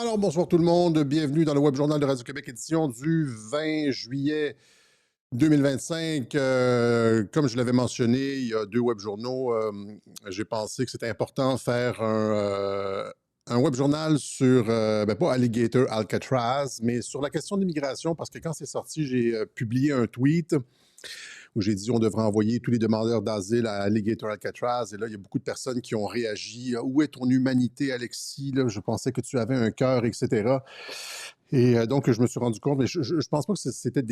Alors, bonsoir tout le monde. Bienvenue dans le Web Journal de Radio-Québec, édition du 20 juillet 2025. Comme je l'avais mentionné, il y a deux web journaux. J'ai pensé que c'était important de faire un web journal sur, pas Alligator Alcatraz, mais sur la question de l'immigration, parce que quand c'est sorti, j'ai publié un tweet où j'ai dit on devrait envoyer tous les demandeurs d'asile à Alligator Alcatraz. Et là, il y a beaucoup de personnes qui ont réagi. Où est ton humanité, Alexis? Là, je pensais que tu avais un cœur, etc. Et donc, je me suis rendu compte, mais je ne pense pas que c'était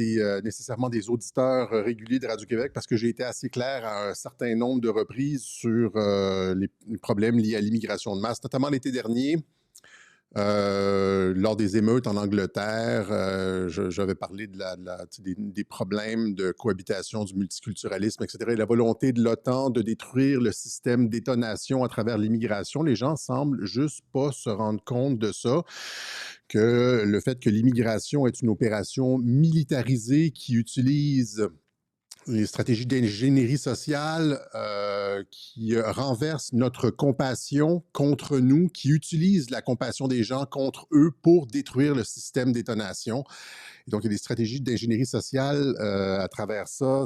nécessairement des auditeurs réguliers de Radio-Québec, parce que j'ai été assez clair à un certain nombre de reprises sur les problèmes liés à l'immigration de masse, notamment l'été dernier. Lors des émeutes en Angleterre, j'avais parlé des problèmes de cohabitation, du multiculturalisme, etc. Et la volonté de l'OTAN de détruire le système d'étonation à travers l'immigration. Les gens semblent juste pas se rendre compte de ça, que le fait que l'immigration est une opération militarisée qui utilise les stratégies d'ingénierie sociale qui renversent notre compassion contre nous, qui utilisent la compassion des gens contre eux pour détruire le système d'étonation. Et donc, il y a des stratégies d'ingénierie sociale à travers ça.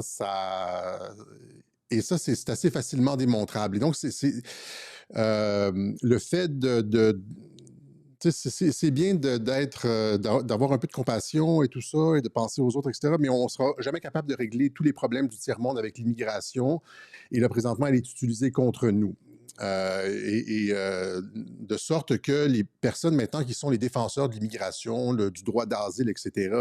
Et ça, c'est assez facilement démontrable. Et donc, le fait c'est bien d'avoir un peu de compassion et tout ça, et de penser aux autres, etc., mais on ne sera jamais capable de régler tous les problèmes du tiers-monde avec l'immigration. Et là, présentement, elle est utilisée contre nous. De sorte que les personnes maintenant qui sont les défenseurs de l'immigration, du droit d'asile, etc.,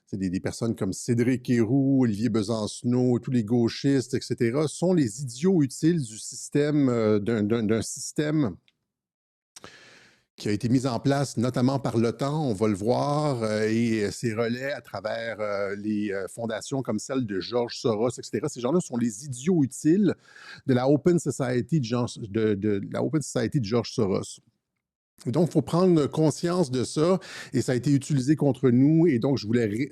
c'est des personnes comme Cédric Héroux, Olivier Besancenot, tous les gauchistes, etc., sont les idiots utiles du système, d'un système qui a été mise en place notamment par l'OTAN, on va le voir, et ses relais à travers les fondations comme celle de George Soros, etc. Ces gens-là sont les idiots utiles de la Open Society la Open Society de George Soros. Donc, il faut prendre conscience de ça, et ça a été utilisé contre nous, et donc je voulais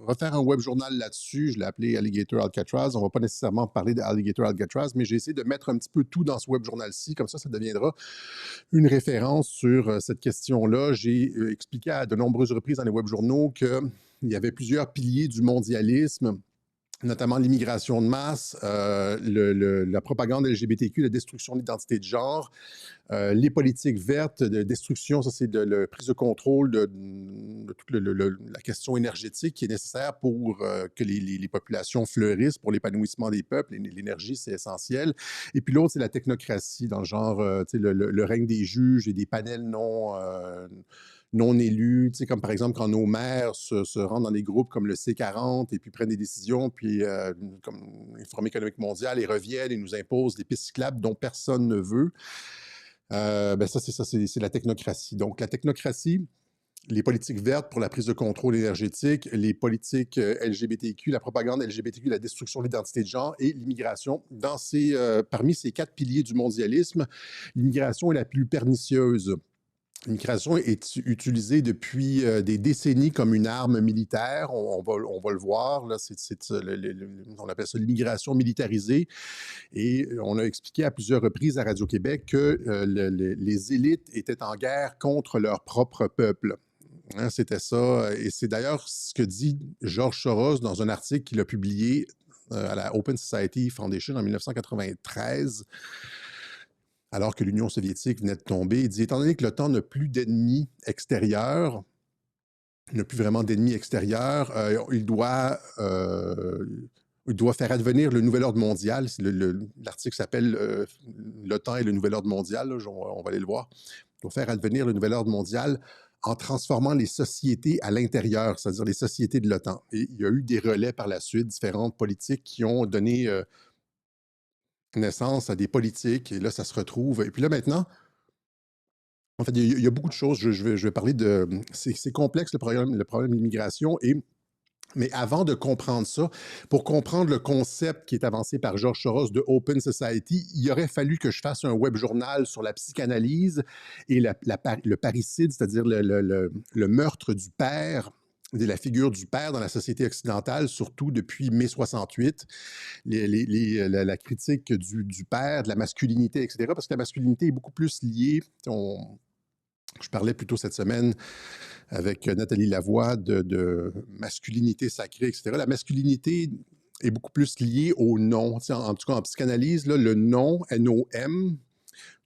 refaire un web journal là-dessus. Je l'ai appelé Alligator Alcatraz. On ne va pas nécessairement parler d'Alligator Alcatraz, mais j'ai essayé de mettre un petit peu tout dans ce web journal-ci, comme ça deviendra une référence sur cette question-là. J'ai expliqué à de nombreuses reprises dans les web journaux qu'il y avait plusieurs piliers du mondialisme, notamment l'immigration de masse, la propagande LGBTQ, la destruction de l'identité de genre, les politiques vertes de destruction, ça c'est de la prise de contrôle de toute la question énergétique qui est nécessaire pour que les populations fleurissent, pour l'épanouissement des peuples. L'énergie, c'est essentiel. Et puis l'autre, c'est la technocratie, dans le genre, le règne des juges et des panels non élus, comme par exemple quand nos maires se rendent dans des groupes comme le C40 et puis prennent des décisions, puis comme le Forum économique mondial, et reviennent et nous imposent des pistes cyclables dont personne ne veut. C'est la technocratie. Donc, la technocratie, les politiques vertes pour la prise de contrôle énergétique, les politiques LGBTQ, la propagande LGBTQ, la destruction de l'identité de genre et l'immigration. Parmi ces quatre piliers du mondialisme, l'immigration est la plus pernicieuse. L'immigration est utilisée depuis des décennies comme une arme militaire. On va le voir. Là, on appelle ça l'immigration militarisée. Et on a expliqué à plusieurs reprises à Radio-Québec que les élites étaient en guerre contre leur propre peuple. Hein, c'était ça. Et c'est d'ailleurs ce que dit George Soros dans un article qu'il a publié à la Open Society Foundation en 1993, alors que l'Union soviétique venait de tomber. Il dit, étant donné que l'OTAN n'a plus d'ennemis extérieurs, n'a plus vraiment d'ennemis extérieurs, il doit faire advenir le nouvel ordre mondial. L'article s'appelle l'OTAN et le nouvel ordre mondial. Là, on va aller le voir. Il doit faire advenir le nouvel ordre mondial en transformant les sociétés à l'intérieur, c'est-à-dire les sociétés de l'OTAN. Et il y a eu des relais par la suite, différentes politiques qui ont donné naissance à des politiques. Et là, ça se retrouve. Et puis là, maintenant, en fait, il y a beaucoup de choses. Je vais parler de... C'est complexe, le problème de l'immigration. Mais avant de comprendre ça, pour comprendre le concept qui est avancé par George Soros de Open Society, il aurait fallu que je fasse un web journal sur la psychanalyse et le parricide, c'est-à-dire le meurtre du père, de la figure du père dans la société occidentale, surtout depuis mai 68, la critique du père, de la masculinité, etc. Parce que la masculinité est beaucoup plus liée, Je parlais plus tôt cette semaine avec Nathalie Lavoie de masculinité sacrée, etc. La masculinité est beaucoup plus liée au nom. Tu sais, en tout cas, en psychanalyse, là, le nom, N-O-M,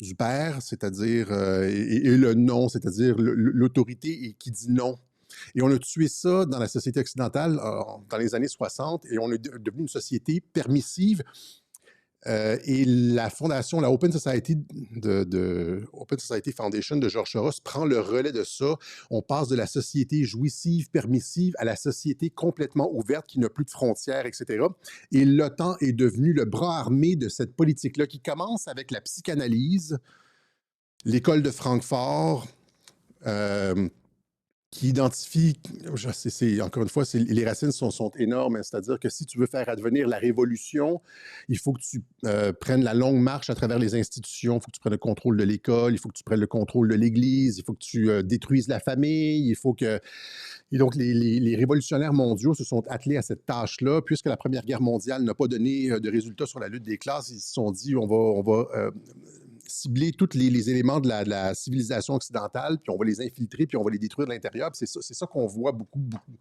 du père, c'est-à-dire, et le non, c'est-à-dire l'autorité qui dit non. Et on a tué ça dans la société occidentale dans les années 60 et on est devenu une société permissive. Et la fondation, la Open Society, Open Society Foundation de George Soros prend le relais de ça. On passe de la société jouissive, permissive, à la société complètement ouverte qui n'a plus de frontières, etc. Et l'OTAN est devenu le bras armé de cette politique-là qui commence avec la psychanalyse, l'école de Francfort, qui identifie, encore une fois, les racines sont énormes, hein, c'est-à-dire que si tu veux faire advenir la révolution, il faut que tu prennes la longue marche à travers les institutions, il faut que tu prennes le contrôle de l'école, il faut que tu prennes le contrôle de l'Église, il faut que tu détruises la famille, il faut que... Et donc, les révolutionnaires mondiaux se sont attelés à cette tâche-là, puisque la Première Guerre mondiale n'a pas donné de résultats sur la lutte des classes, ils se sont dit, on va cibler tous les éléments de la civilisation occidentale, puis on va les infiltrer, puis on va les détruire de l'intérieur. C'est ça qu'on voit beaucoup, beaucoup.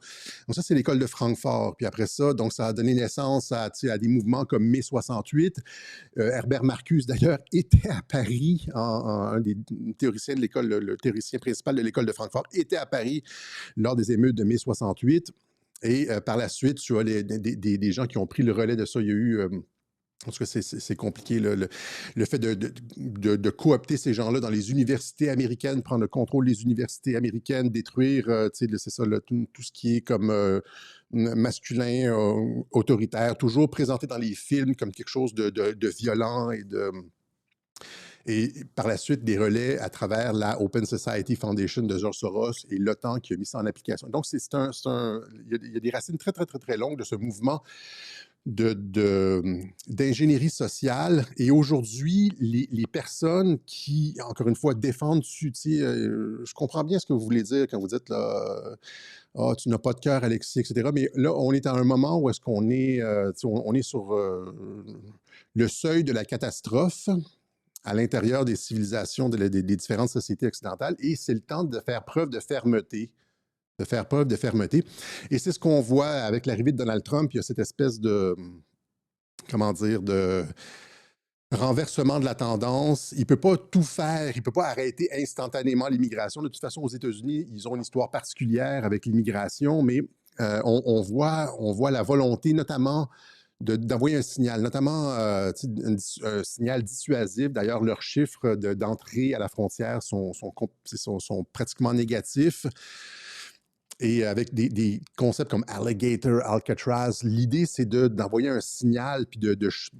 Donc ça, c'est l'école de Francfort. Puis après ça, donc ça a donné naissance à des mouvements comme Mai 68. Herbert Marcuse, d'ailleurs, était à Paris, un des théoriciens de l'école, le théoricien principal de l'école de Francfort, était à Paris lors des émeutes de mai 68. Et par la suite, tu as des gens qui ont pris le relais de ça. Il y a eu... en tout cas, c'est compliqué, le fait de coopter ces gens-là dans les universités américaines, prendre le contrôle des universités américaines, détruire, c'est ça, tout ce qui est comme masculin, autoritaire, toujours présenté dans les films comme quelque chose de violent et par la suite, des relais à travers la Open Society Foundation de George Soros et l'OTAN qui a mis ça en application. Donc, il y a des racines très, très, très, très longues de ce mouvement d'ingénierie sociale. Et aujourd'hui, les personnes qui, encore une fois, défendent, je comprends bien ce que vous voulez dire quand vous dites, là, ah, tu n'as pas de cœur, Alexis, etc. Mais là, on est à un moment où est-ce qu'on est, on est sur le seuil de la catastrophe à l'intérieur des civilisations des différentes sociétés occidentales, et c'est le temps de faire preuve de fermeté. Et c'est ce qu'on voit avec l'arrivée de Donald Trump. Il y a cette espèce de, comment dire, de renversement de la tendance. Il ne peut pas tout faire, il ne peut pas arrêter instantanément l'immigration. De toute façon, aux États-Unis, ils ont une histoire particulière avec l'immigration, mais on voit la volonté, notamment, d'envoyer un signal, notamment un signal dissuasif. D'ailleurs, leurs chiffres d'entrée à la frontière sont pratiquement négatifs. Et avec des concepts comme Alligator, Alcatraz, l'idée, c'est d'envoyer un signal puis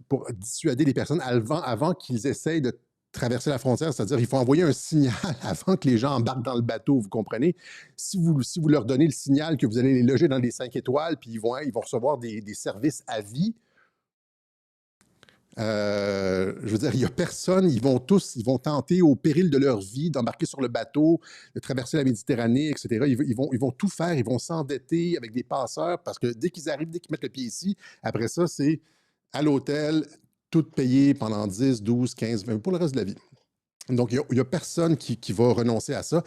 pour dissuader les personnes avant qu'ils essayent de traverser la frontière. C'est-à-dire, il faut envoyer un signal avant que les gens embarquent dans le bateau, vous comprenez? Si vous leur donnez le signal que vous allez les loger dans des 5 étoiles, puis ils vont recevoir des services à vie, je veux dire, il n'y a personne, ils vont tenter au péril de leur vie d'embarquer sur le bateau, de traverser la Méditerranée, etc. Ils vont tout faire, ils vont s'endetter avec des passeurs parce que dès qu'ils arrivent, dès qu'ils mettent le pied ici, après ça, c'est à l'hôtel, tout payé pendant 10, 12, 15, 20, pour le reste de la vie. Donc, il n'y a personne qui va renoncer à ça.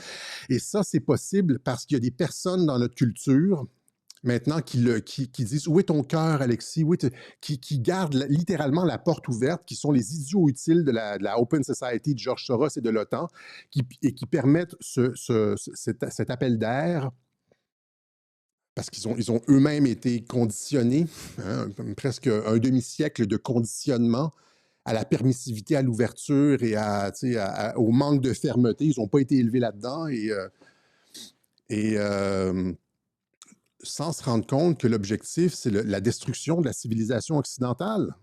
Et ça, c'est possible parce qu'il y a des personnes dans notre culture maintenant qui disent « Où est ton cœur, Alexis? » qui gardent littéralement la porte ouverte, qui sont les idiots utiles de la Open Society de George Soros et de l'OTAN, et qui permettent cet appel d'air, parce qu'ils ont eux-mêmes été conditionnés, hein, presque un demi-siècle de conditionnement à la permissivité, à l'ouverture et au manque de fermeté. Ils n'ont pas été élevés là-dedans et sans se rendre compte que l'objectif, c'est la destruction de la civilisation occidentale.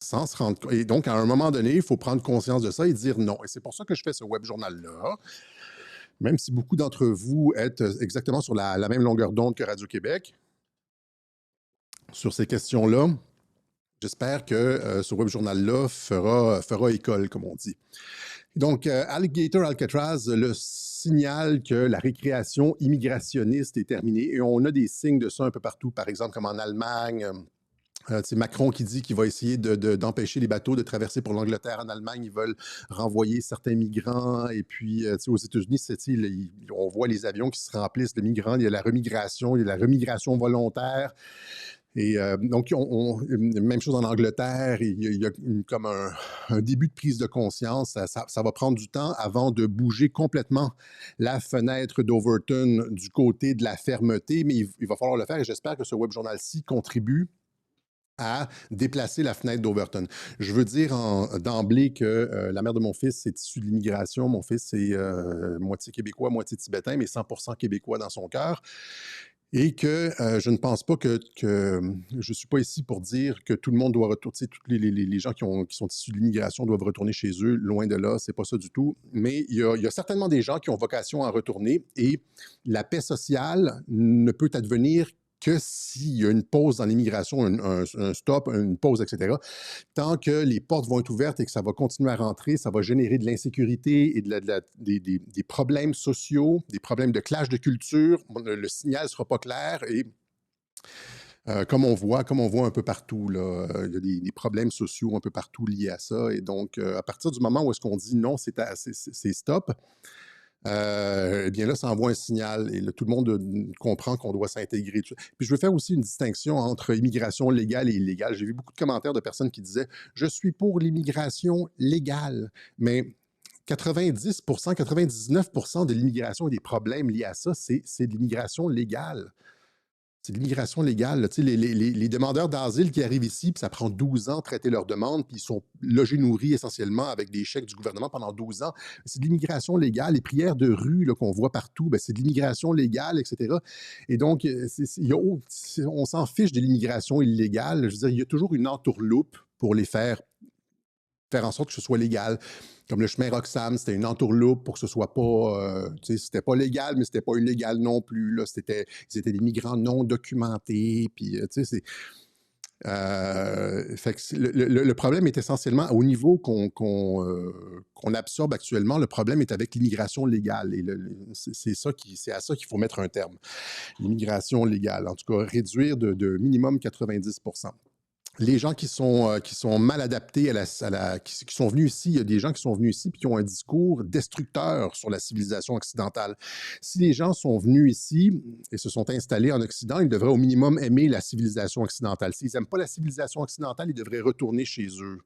Sans se rendre compte. Et donc, à un moment donné, il faut prendre conscience de ça et dire non. Et c'est pour ça que je fais ce web journal-là, même si beaucoup d'entre vous êtes exactement sur la même longueur d'onde que Radio-Québec sur ces questions-là. J'espère que ce web journal-là fera école, comme on dit. Donc, Alligator Alcatraz, le signal que la récréation immigrationniste est terminée. Et on a des signes de ça un peu partout, par exemple, comme en Allemagne, C'est Macron qui dit qu'il va essayer d'empêcher les bateaux de traverser pour l'Angleterre. En Allemagne, ils veulent renvoyer certains migrants. Et puis, aux États-Unis, on voit les avions qui se remplissent de migrants. Il y a la remigration, il y a la remigration volontaire. Et donc, même chose en Angleterre, il y a comme un début de prise de conscience. Ça va prendre du temps avant de bouger complètement la fenêtre d'Overton du côté de la fermeté, mais il va falloir le faire et j'espère que ce web journal-ci contribue à déplacer la fenêtre d'Overton. Je veux dire d'emblée que la mère de mon fils est issue de l'immigration. Mon fils est moitié québécois, moitié tibétain, mais 100% québécois dans son cœur. Et que je ne pense pas que je ne suis pas ici pour dire que tout le monde doit retourner, tous les gens qui sont issus de l'immigration doivent retourner chez eux, loin de là, c'est pas ça du tout. Mais il y a certainement des gens qui ont vocation à retourner et la paix sociale ne peut advenir que s'il y a une pause dans l'immigration, un stop, une pause, etc. Tant que les portes vont être ouvertes et que ça va continuer à rentrer, ça va générer de l'insécurité et des problèmes sociaux, des problèmes de clash de culture. Le signal ne sera pas clair et comme on voit un peu partout, là, il y a des problèmes sociaux un peu partout liés à ça. Et donc, à partir du moment où est-ce qu'on dit non, c'est stop, eh bien là, ça envoie un signal et là, tout le monde comprend qu'on doit s'intégrer. Puis je veux faire aussi une distinction entre immigration légale et illégale. J'ai vu beaucoup de commentaires de personnes qui disaient « Je suis pour l'immigration légale », mais 90%, 99% de l'immigration et des problèmes liés à ça, c'est de l'immigration légale. C'est de l'immigration légale. Tu sais, les demandeurs d'asile qui arrivent ici, puis ça prend 12 ans de traiter leurs demandes, puis ils sont logés, nourris essentiellement avec des chèques du gouvernement pendant 12 ans. C'est de l'immigration légale. Les prières de rue qu'on voit partout, ben, c'est de l'immigration légale, etc. Et donc, on s'en fiche de l'immigration illégale. Je veux dire, il y a toujours une entourloupe pour les faire en sorte que ce soit légal. Comme le chemin Roxham, c'était une entourloupe pour que ce soit pas, c'était pas légal, mais c'était pas illégal non plus. Là, ils étaient des migrants non documentés. Puis, fait que le problème est essentiellement au niveau qu'on absorbe actuellement. Le problème est avec l'immigration légale. Et c'est à ça qu'il faut mettre un terme. L'immigration légale, en tout cas, réduire de minimum 90%. Les gens qui sont mal adaptés qui sont venus ici, il y a des gens qui sont venus ici et qui ont un discours destructeur sur la civilisation occidentale. Si les gens sont venus ici et se sont installés en Occident, ils devraient au minimum aimer la civilisation occidentale. S'ils n'aiment pas la civilisation occidentale, ils devraient retourner chez eux.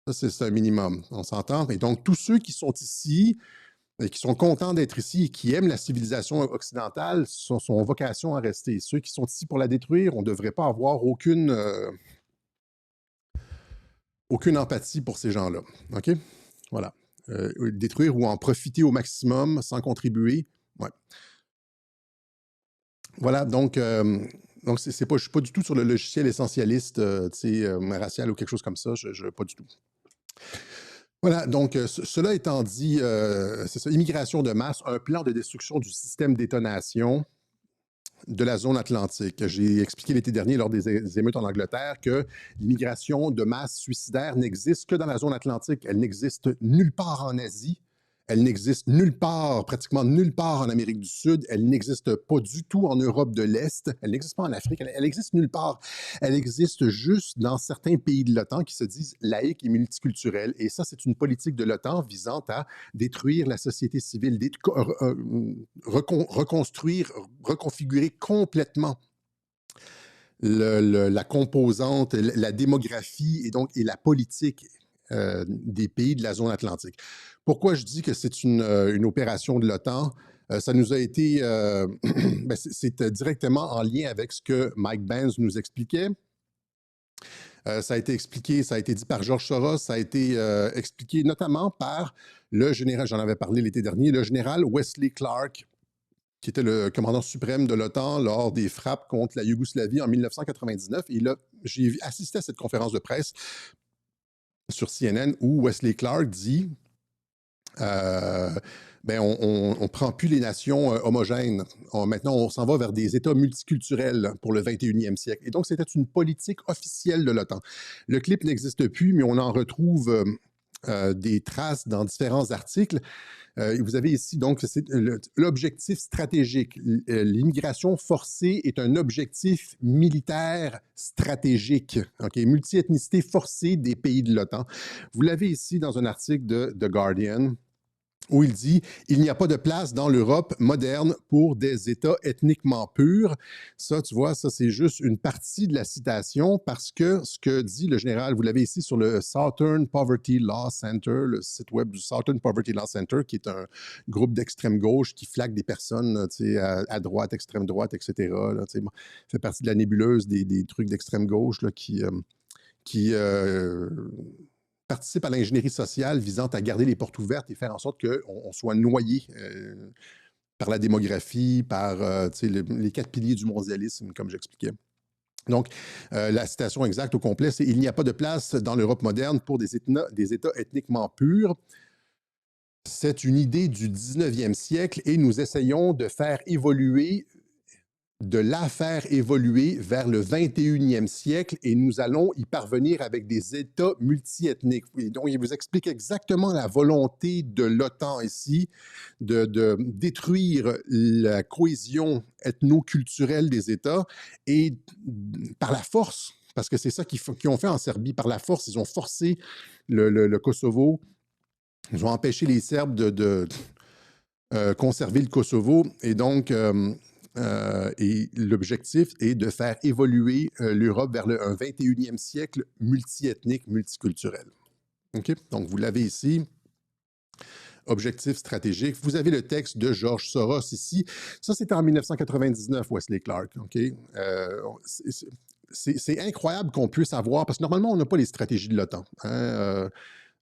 Ça, c'est un minimum, on s'entend? Et donc, tous ceux qui sont ici et qui sont contents d'être ici et qui aiment la civilisation occidentale sont vocation à rester. Ceux qui sont ici pour la détruire, on ne devrait pas avoir aucune empathie pour ces gens-là. OK? Voilà. Détruire ou en profiter au maximum sans contribuer. Ouais. Voilà, donc c'est pas, je ne suis pas du tout sur le logiciel essentialiste racial ou quelque chose comme ça. Pas du tout. Voilà, donc cela étant dit, c'est ça, immigration de masse, un plan de destruction du système d'étonation de la zone atlantique. J'ai expliqué l'été dernier lors des émeutes en Angleterre que l'immigration de masse suicidaire n'existe que dans la zone atlantique. Elle n'existe nulle part en Asie. Elle n'existe nulle part, pratiquement nulle part en Amérique du Sud. Elle n'existe pas du tout en Europe de l'Est. Elle n'existe pas en Afrique. Elle existe nulle part. Elle existe juste dans certains pays de l'OTAN qui se disent laïques et multiculturels. Et ça, c'est une politique de l'OTAN visant à détruire la société civile, reconstruire, reconfigurer complètement la composante, la démographie et la politique des pays de la zone atlantique. Pourquoi je dis que c'est une opération de l'OTAN? Ça nous a été... c'est directement en lien avec ce que Mike Benz nous expliquait. Ça a été expliqué, ça a été dit par George Soros, ça a été expliqué notamment par le général, j'en avais parlé l'été dernier, le général Wesley Clark, qui était le commandant suprême de l'OTAN lors des frappes contre la Yougoslavie en 1999. Et là, j'ai assisté à cette conférence de presse sur CNN où Wesley Clark dit on ne prend plus les nations homogènes. Maintenant, on s'en va vers des États multiculturels pour le 21e siècle. Et donc, c'était une politique officielle de l'OTAN. Le clip n'existe plus, mais on en retrouve des traces dans différents articles. Vous avez ici, donc, l'objectif stratégique. L'immigration forcée est un objectif militaire stratégique, OK? Multiethnicité forcée des pays de l'OTAN. Vous l'avez ici dans un article de The Guardian, où il dit « Il n'y a pas de place dans l'Europe moderne pour des États ethniquement purs ». Ça, tu vois, ça, c'est juste une partie de la citation parce que ce que dit le général, vous l'avez ici sur le Southern Poverty Law Center, le site web du Southern Poverty Law Center, qui est un groupe d'extrême gauche qui flague des personnes à droite, extrême droite, etc. Là, bon, fait partie de la nébuleuse des trucs d'extrême gauche là, qui participe à l'ingénierie sociale visant à garder les portes ouvertes et faire en sorte qu'on soit noyé par la démographie, par les 4 piliers du mondialisme, comme j'expliquais. Donc, la citation exacte au complet, c'est « Il n'y a pas de place dans l'Europe moderne pour des États ethniquement purs. C'est une idée du 19e siècle et nous essayons de la faire évoluer vers le 21e siècle et nous allons y parvenir avec des États multiethniques. » Donc, il vous explique exactement la volonté de l'OTAN ici de détruire la cohésion ethno-culturelle des États et par la force, parce que c'est ça qu'ils ont fait en Serbie, par la force, ils ont forcé le Kosovo, ils ont empêché les Serbes de conserver le Kosovo et donc... et l'objectif est de faire évoluer l'Europe vers un 21e siècle multiethnique, multiculturel. OK? Donc, vous l'avez ici. Objectif stratégique. Vous avez le texte de George Soros ici. Ça, c'était en 1999, Wesley Clark. OK? C'est incroyable qu'on puisse avoir, parce que normalement, on n'a pas les stratégies de l'OTAN. Hein?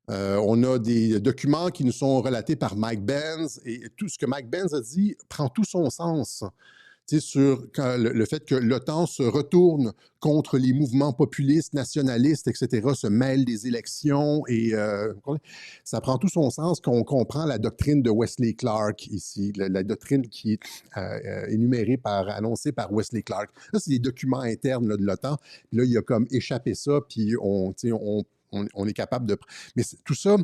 On a des documents qui nous sont relatés par Mike Benz, et tout ce que Mike Benz a dit prend tout son sens sur le fait que l'OTAN se retourne contre les mouvements populistes, nationalistes, etc., se mêle des élections et ça prend tout son sens qu'on comprend la doctrine de Wesley Clark ici, la doctrine qui est énumérée annoncée par Wesley Clark. Là, c'est des documents internes là, de l'OTAN. Là, il a comme échappé ça, puis on est capable de... Mais tout ça,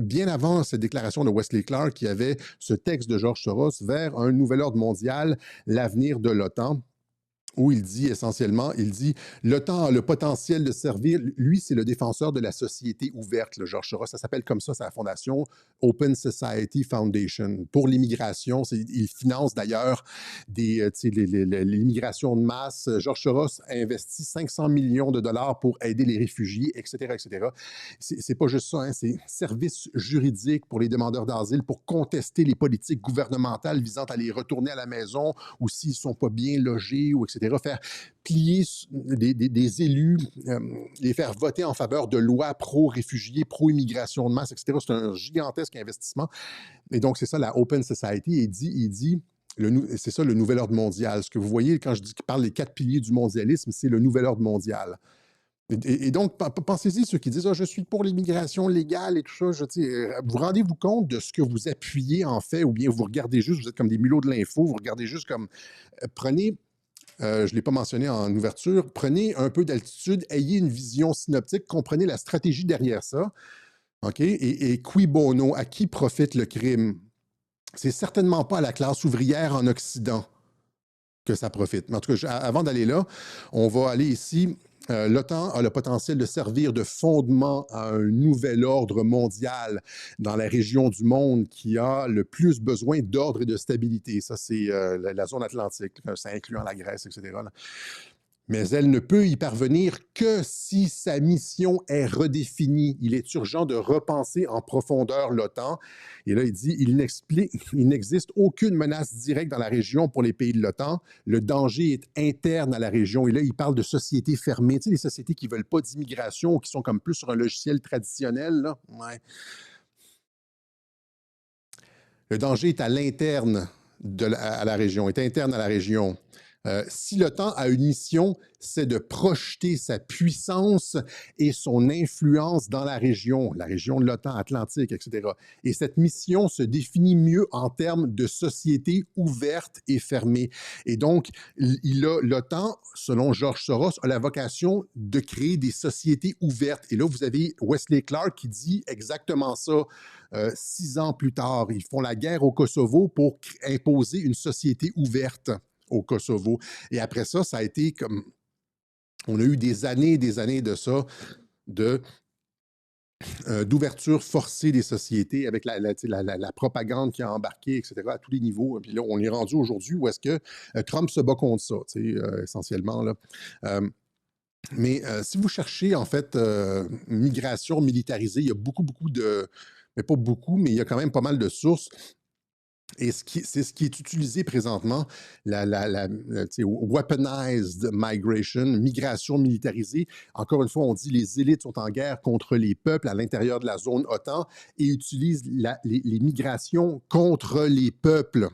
bien avant cette déclaration de Wesley Clark, il y avait ce texte de George Soros vers un nouvel ordre mondial, l'avenir de l'OTAN, où il dit essentiellement, l'OTAN a le potentiel de servir, lui, c'est le défenseur de la société ouverte, le George Soros, ça s'appelle comme ça, sa fondation, Open Society Foundation. Pour l'immigration, il finance d'ailleurs l'immigration de masse. George Soros a investi 500 millions de dollars pour aider les réfugiés, etc., etc. C'est pas juste ça, hein, c'est service juridique pour les demandeurs d'asile, pour contester les politiques gouvernementales visant à les retourner à la maison ou s'ils ne sont pas bien logés, ou etc. Faire plier des élus, les faire voter en faveur de lois pro-réfugiés, pro-immigration de masse, etc. C'est un gigantesque investissement. Et donc, c'est ça, la Open Society. Il dit c'est ça le nouvel ordre mondial. Ce que vous voyez quand je parle des 4 piliers du mondialisme, c'est le nouvel ordre mondial. Et donc, pensez-y, ceux qui disent « Ah, je suis pour l'immigration légale et tout ça », vous rendez-vous compte de ce que vous appuyez en fait, ou bien vous regardez juste, vous êtes comme des mulots de l'info, vous regardez juste comme, prenez, je ne l'ai pas mentionné en ouverture, prenez un peu d'altitude, ayez une vision synoptique, comprenez la stratégie derrière ça, OK? Et cui bono, à qui profite le crime? C'est certainement pas à la classe ouvrière en Occident que ça profite. Mais en tout cas, avant d'aller là, on va aller ici. L'OTAN a le potentiel de servir de fondement à un nouvel ordre mondial dans la région du monde qui a le plus besoin d'ordre et de stabilité. Ça, c'est la zone atlantique, ça incluant la Grèce, etc. Là. Mais elle ne peut y parvenir que si sa mission est redéfinie. Il est urgent de repenser en profondeur l'OTAN. Et là, il dit, il n'existe aucune menace directe dans la région pour les pays de l'OTAN. Le danger est interne à la région. Et là, il parle de sociétés fermées, tu sais, les sociétés qui ne veulent pas d'immigration ou qui sont comme plus sur un logiciel traditionnel. Là. Ouais. Le danger est à l'interne à la région, est interne à la région. Si l'OTAN a une mission, c'est de projeter sa puissance et son influence dans la région de l'OTAN Atlantique, etc. Et cette mission se définit mieux en termes de société ouverte et fermée. Et donc, l'OTAN, selon George Soros, a la vocation de créer des sociétés ouvertes. Et là, vous avez Wesley Clark qui dit exactement ça. 6 ans plus tard, ils font la guerre au Kosovo pour imposer une société ouverte au Kosovo. Et après ça, ça a été comme... On a eu des années et des années de ça, d'ouverture forcée des sociétés avec la propagande qui a embarqué, etc., à tous les niveaux. Puis là, on est rendu aujourd'hui où est-ce que Trump se bat contre ça, essentiellement. Là. Mais si vous cherchez, en fait, migration militarisée, il y a beaucoup de... Mais pas beaucoup, mais il y a quand même pas mal de sources. Et c'est ce qui est utilisé présentement, weaponized migration, migration militarisée. Encore une fois, on dit les élites sont en guerre contre les peuples à l'intérieur de la zone OTAN et utilisent les migrations contre les peuples.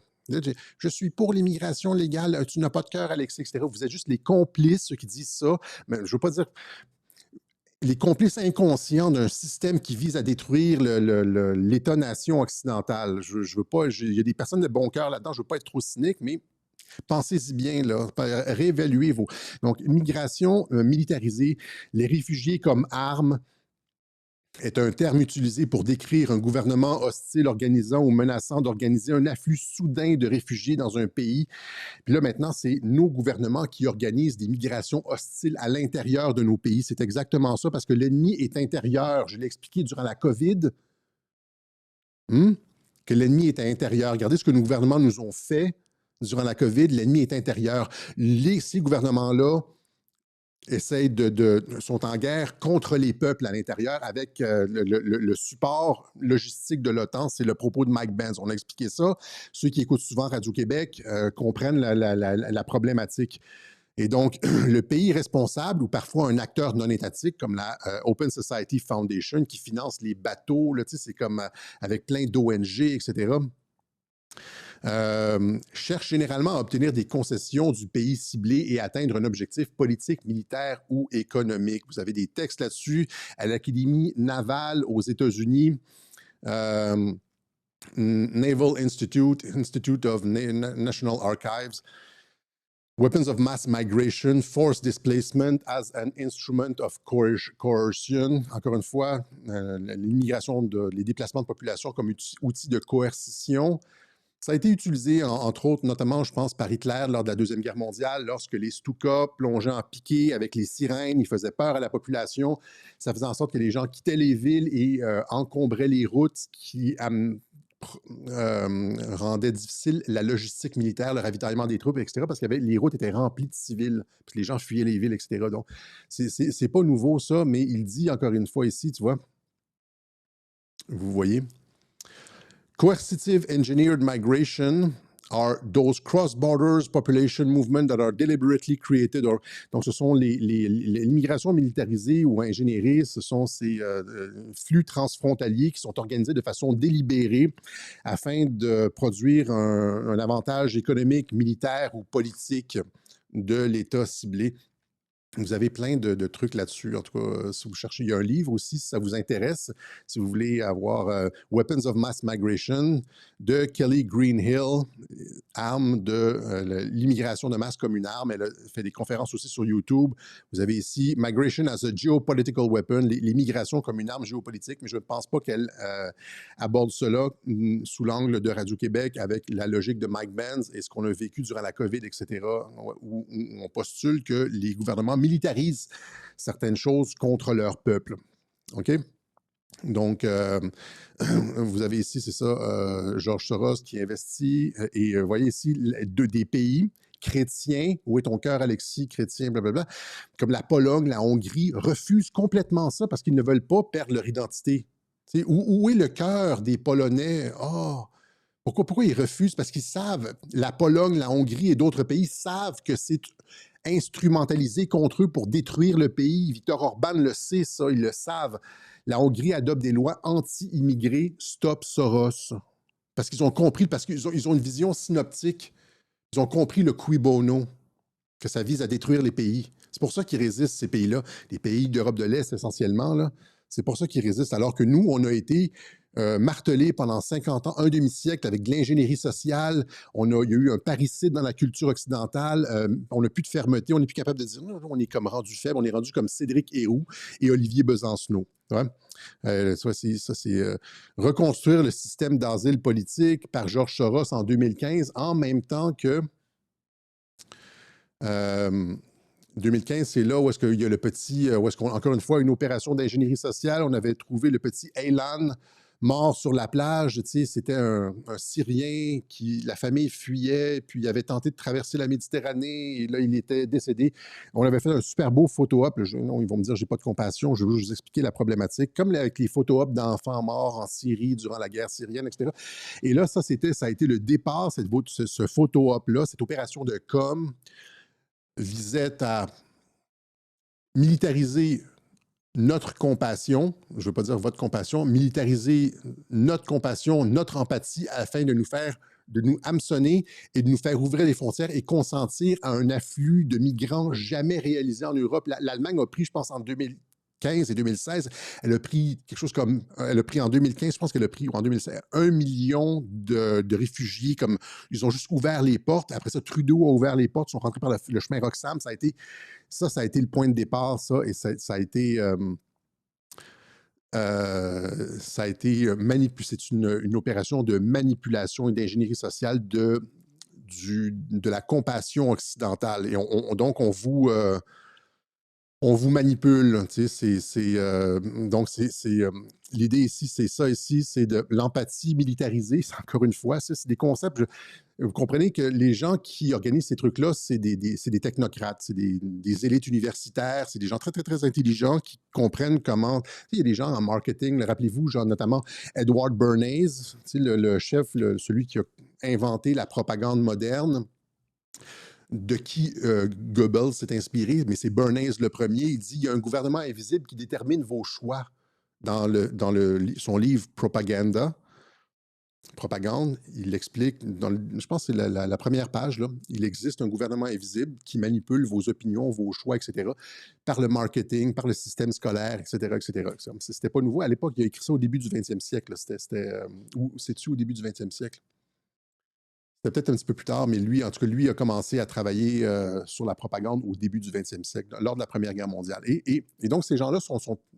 Je suis pour l'immigration légale, tu n'as pas de cœur, Alexis, etc. Vous êtes juste les complices, ceux qui disent ça. Mais je ne veux pas dire les complices inconscients d'un système qui vise à détruire l'État-nation occidentale. Je veux pas, il y a des personnes de bon cœur là-dedans, je ne veux pas être trop cynique, mais pensez-y bien, là, réévaluez vos... Donc, migration militarisée, les réfugiés comme armes, est un terme utilisé pour décrire un gouvernement hostile organisant ou menaçant d'organiser un afflux soudain de réfugiés dans un pays. Puis là, maintenant, c'est nos gouvernements qui organisent des migrations hostiles à l'intérieur de nos pays. C'est exactement ça, parce que l'ennemi est intérieur. Je l'ai expliqué durant la COVID, que l'ennemi est intérieur. Regardez ce que nos gouvernements nous ont fait durant la COVID. L'ennemi est intérieur. Ces gouvernements-là sont en guerre contre les peuples à l'intérieur avec le support logistique de l'OTAN. C'est le propos de Mike Benz. On a expliqué ça. Ceux qui écoutent souvent Radio-Québec comprennent la problématique. Et donc, le pays responsable ou parfois un acteur non étatique comme la Open Society Foundation qui finance les bateaux, là, c'est comme avec plein d'ONG, etc., cherche généralement à obtenir des concessions du pays ciblé et atteindre un objectif politique, militaire ou économique. Vous avez des textes là-dessus à l'Académie navale aux États-Unis, Naval Institute of National Archives, Weapons of Mass Migration, Forced Displacement as an Instrument of Coercion. Encore une fois, l'immigration, les déplacements de population comme outil de coercition. Ça a été utilisé, entre autres, notamment, je pense, par Hitler lors de la Deuxième Guerre mondiale, lorsque les Stukas plongeaient en piqué avec les sirènes, ils faisaient peur à la population. Ça faisait en sorte que les gens quittaient les villes et encombraient les routes, ce qui rendait difficile la logistique militaire, le ravitaillement des troupes, etc., parce que les routes étaient remplies de civils, puis les gens fuyaient les villes, etc. Donc, c'est pas nouveau, ça, mais il dit, encore une fois ici, tu vois, vous voyez, coercitive engineered migration are those cross-borders population movements that are deliberately created. Donc, ce sont l'immigration militarisée ou ingénierée, ce sont ces flux transfrontaliers qui sont organisés de façon délibérée afin de produire un avantage économique, militaire ou politique de l'État ciblé. Vous avez plein de trucs là-dessus. En tout cas, si vous cherchez, il y a un livre aussi, si ça vous intéresse, si vous voulez avoir Weapons of Mass Migration de Kelly Greenhill, arme de l'immigration de masse comme une arme. Elle a fait des conférences aussi sur YouTube. Vous avez ici Migration as a Geopolitical Weapon, les migrations comme une arme géopolitique, mais je ne pense pas qu'elle aborde cela sous l'angle de Radio-Québec avec la logique de Mike Benz et ce qu'on a vécu durant la COVID, etc., où on postule que les gouvernements militarisent certaines choses contre leur peuple. OK? Donc, vous avez ici, c'est ça, George Soros qui investit. Et vous voyez ici des pays chrétiens. Où est ton cœur, Alexis? Chrétien, blablabla. Comme la Pologne, la Hongrie refusent complètement ça parce qu'ils ne veulent pas perdre leur identité. Où est le cœur des Polonais? Oh! Pourquoi ils refusent? Parce qu'ils savent, la Pologne, la Hongrie et d'autres pays savent que c'est instrumentalisé contre eux pour détruire le pays. Viktor Orban le sait, ça, ils le savent. La Hongrie adopte des lois anti-immigrés, stop Soros. Parce qu'ils ont compris, parce qu'ils ont une vision synoptique. Ils ont compris le cui bono. que ça vise à détruire les pays. C'est pour ça qu'ils résistent, ces pays-là, les pays d'Europe de l'Est essentiellement, là. C'est pour ça qu'ils résistent, alors que nous, on a été martelés pendant 50 ans, un demi-siècle, avec de l'ingénierie sociale. Il y a eu un parricide dans la culture occidentale. On n'a plus de fermeté. On n'est plus capable de dire, non, on est comme rendu faible. On est rendu comme Cédric Héroux et Olivier Besancenot. Ouais. Reconstruire le système d'asile politique par Georges Soros en 2015, en même temps que 2015, c'est là où est-ce qu'il y a le petit, où est-ce qu'on, encore une fois, une opération d'ingénierie sociale. On avait trouvé le petit Aylan mort sur la plage. Tu sais, c'était un Syrien qui, la famille fuyait, puis il avait tenté de traverser la Méditerranée, et là, il était décédé. On avait fait un super beau photo-op. Non, ils vont me dire, j'ai pas de compassion, je veux vous expliquer la problématique, comme avec les photo-op d'enfants morts en Syrie durant la guerre syrienne, etc. Et là, ça a été le départ, ce photo-op-là, cette opération de com visait à militariser notre compassion, je ne veux pas dire votre compassion, militariser notre compassion, notre empathie afin de nous hameçonner et de nous faire ouvrir les frontières et consentir à un afflux de migrants jamais réalisé en Europe. L'Allemagne a pris, je pense, en 2015 et 2016, elle a pris en 2015, je pense qu'elle a pris, ou en 2016, 1 million de réfugiés, comme ils ont juste ouvert les portes. Après ça, Trudeau a ouvert les portes, ils sont rentrés par le chemin Roxham. Ça a été le point de départ, ça, et ça a été c'est une opération de manipulation et d'ingénierie sociale de la compassion occidentale. Et donc, on vous manipule. Tu sais, l'idée ici, c'est ça ici, c'est de l'empathie militarisée. Encore une fois, ça, c'est des concepts. Vous comprenez que les gens qui organisent ces trucs-là, c'est des technocrates, c'est des élites universitaires, c'est des gens très, très, très intelligents qui comprennent comment... Tu sais, il y a des gens en marketing, rappelez-vous, genre notamment Edward Bernays, tu sais, le chef, celui qui a inventé la propagande moderne, de qui Goebbels s'est inspiré, mais c'est Bernays le premier. Il dit, il y a un gouvernement invisible qui détermine vos choix dans son livre Propagande, il explique, je pense que c'est la première page, là, il existe un gouvernement invisible qui manipule vos opinions, vos choix, etc., par le marketing, par le système scolaire, etc., etc. C'était pas nouveau. À l'époque, il a écrit ça au début du 20e siècle. C'est-tu au début du 20e siècle? C'était peut-être un petit peu plus tard, mais lui, en tout cas, lui a commencé à travailler sur la propagande au début du 20e siècle, lors de la Première Guerre mondiale. Et donc, ces gens-là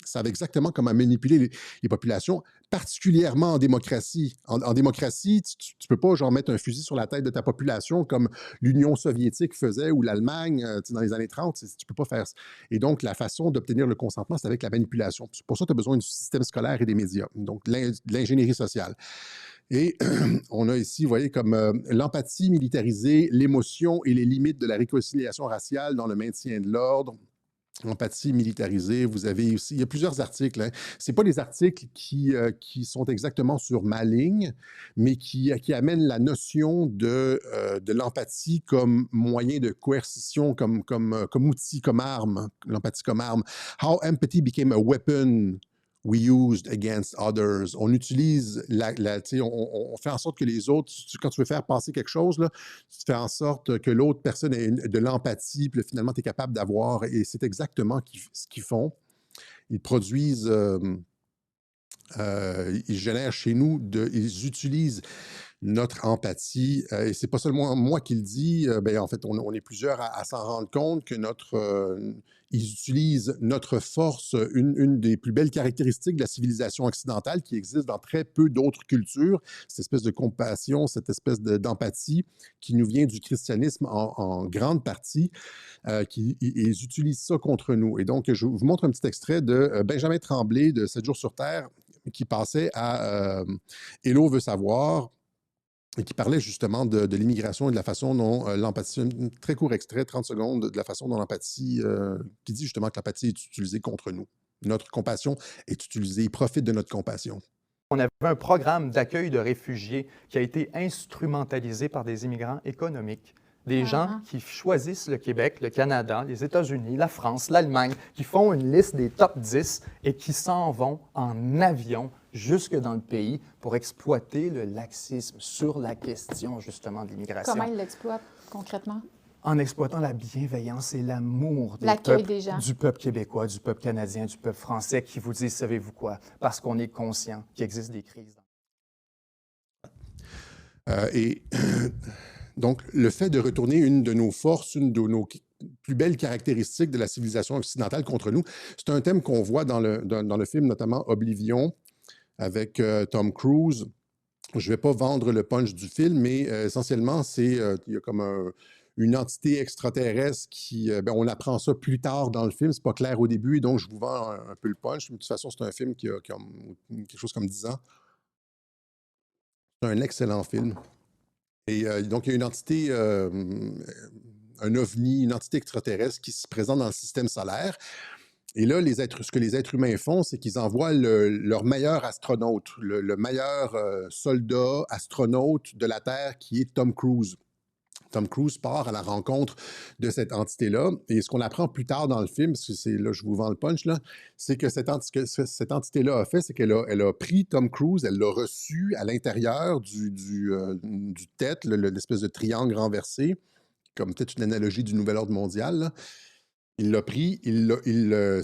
savent exactement comment manipuler les populations, particulièrement en démocratie. En démocratie, tu ne peux pas genre mettre un fusil sur la tête de ta population comme l'Union soviétique faisait ou l'Allemagne dans les années 30. Tu ne peux pas faire ça. Et donc, la façon d'obtenir le consentement, c'est avec la manipulation. C'est pour ça que tu as besoin du système scolaire et des médias, donc de l'ingénierie sociale. Et on a ici, vous voyez, comme l'empathie militarisée, l'émotion et les limites de la réconciliation raciale dans le maintien de l'ordre. Empathie militarisée, vous avez aussi, il y a plusieurs articles. Hein. Ce pas des articles qui sont exactement sur ma ligne, mais qui amènent la notion de l'empathie comme moyen de coercition, comme outil, comme arme, l'empathie comme arme. How empathy became a weapon we used against others. On utilise on fait en sorte que les autres, quand tu veux faire passer quelque chose, là, tu fais en sorte que l'autre personne ait de l'empathie, puis là, finalement, tu es capable d'avoir, et c'est exactement ce qu'ils font. Ils produisent, ils génèrent chez nous, ils utilisent notre empathie. Et c'est pas seulement moi qui le dis, en fait, on est plusieurs à s'en rendre compte que ils utilisent notre force, une des plus belles caractéristiques de la civilisation occidentale qui existe dans très peu d'autres cultures, cette espèce de compassion, cette espèce d'empathie qui nous vient du christianisme en grande partie, ils utilisent ça contre nous. Et donc, je vous montre un petit extrait de Benjamin Tremblay de 7 jours sur Terre qui passait à Hello veut savoir, et qui parlait justement de l'immigration et de la façon dont l'empathie, un très court extrait, 30 secondes, de la façon dont l'empathie, qui dit justement que l'empathie est utilisée contre nous. Notre compassion est utilisée, il profite de notre compassion. On avait un programme d'accueil de réfugiés qui a été instrumentalisé par des immigrants économiques. Des gens qui choisissent le Québec, le Canada, les États-Unis, la France, l'Allemagne, qui font une liste des top 10 et qui s'en vont en avion jusque dans le pays pour exploiter le laxisme sur la question justement de l'immigration. Comment ils l'exploitent concrètement? en exploitant la bienveillance et l'amour L'accueil des gens. du peuple québécois, du peuple canadien, du peuple français qui vous dit, savez-vous quoi, parce qu'on est conscient qu'il existe des crises. Et donc, le fait de retourner une de nos forces, une de nos plus belles caractéristiques de la civilisation occidentale contre nous, c'est un thème qu'on voit dans le film, notamment Oblivion, avec Tom Cruise. Je ne vais pas vendre le punch du film, mais essentiellement, il y a comme une entité extraterrestre qui, on apprend ça plus tard dans le film, c'est pas clair au début, et donc je vous vends un peu le punch, mais de toute façon, c'est un film qui a quelque chose comme 10 ans. C'est un excellent film. Et donc, il y a une entité, un ovni, une entité extraterrestre qui se présente dans le système solaire. Et là, ce que les êtres humains font, c'est qu'ils envoient leur meilleur astronaute, le meilleur soldat astronaute de la Terre, qui est Tom Cruise. Tom Cruise part à la rencontre de cette entité-là. Et ce qu'on apprend plus tard dans le film, parce que c'est là, je vous vends le punch, là, c'est que cette entité-là a fait, c'est elle a pris Tom Cruise, elle l'a reçu à l'intérieur du tête, l'espèce de triangle renversé, comme peut-être une analogie du nouvel ordre mondial, là. Il l'a pris,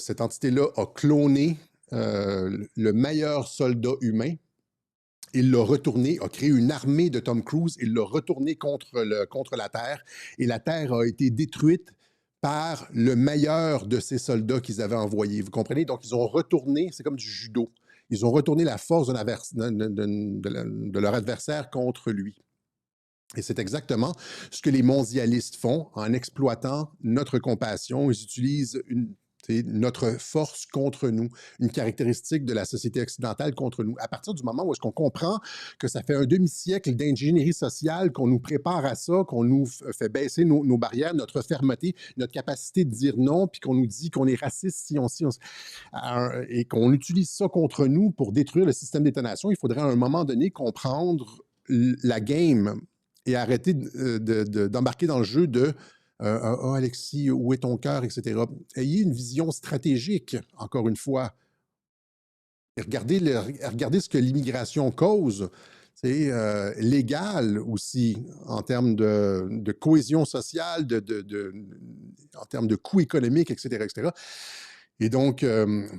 cette entité-là a cloné le meilleur soldat humain. Il l'a retourné, a créé une armée de Tom Cruise, il l'a retourné contre la Terre, et la Terre a été détruite par le meilleur de ces soldats qu'ils avaient envoyés. Vous comprenez? Donc, ils ont retourné, c'est comme du judo, ils ont retourné la force de leur adversaire contre lui. Et c'est exactement ce que les mondialistes font en exploitant notre compassion. Ils utilisent notre force contre nous, une caractéristique de la société occidentale contre nous. À partir du moment où est-ce qu'on comprend que ça fait un demi-siècle d'ingénierie sociale qu'on nous prépare à ça, qu'on nous fait baisser nos barrières, notre fermeté, notre capacité de dire non, puis qu'on nous dit qu'on est raciste et qu'on utilise ça contre nous pour détruire le système d'État-nation, il faudrait à un moment donné comprendre la game et arrêter d'embarquer dans le jeu de oh Alexis, où est ton cœur, etc. Ayez une vision stratégique, encore une fois. Et regardez ce que l'immigration cause. C'est légal aussi en termes de cohésion sociale, en termes de coûts économiques, etc., etc. Et donc,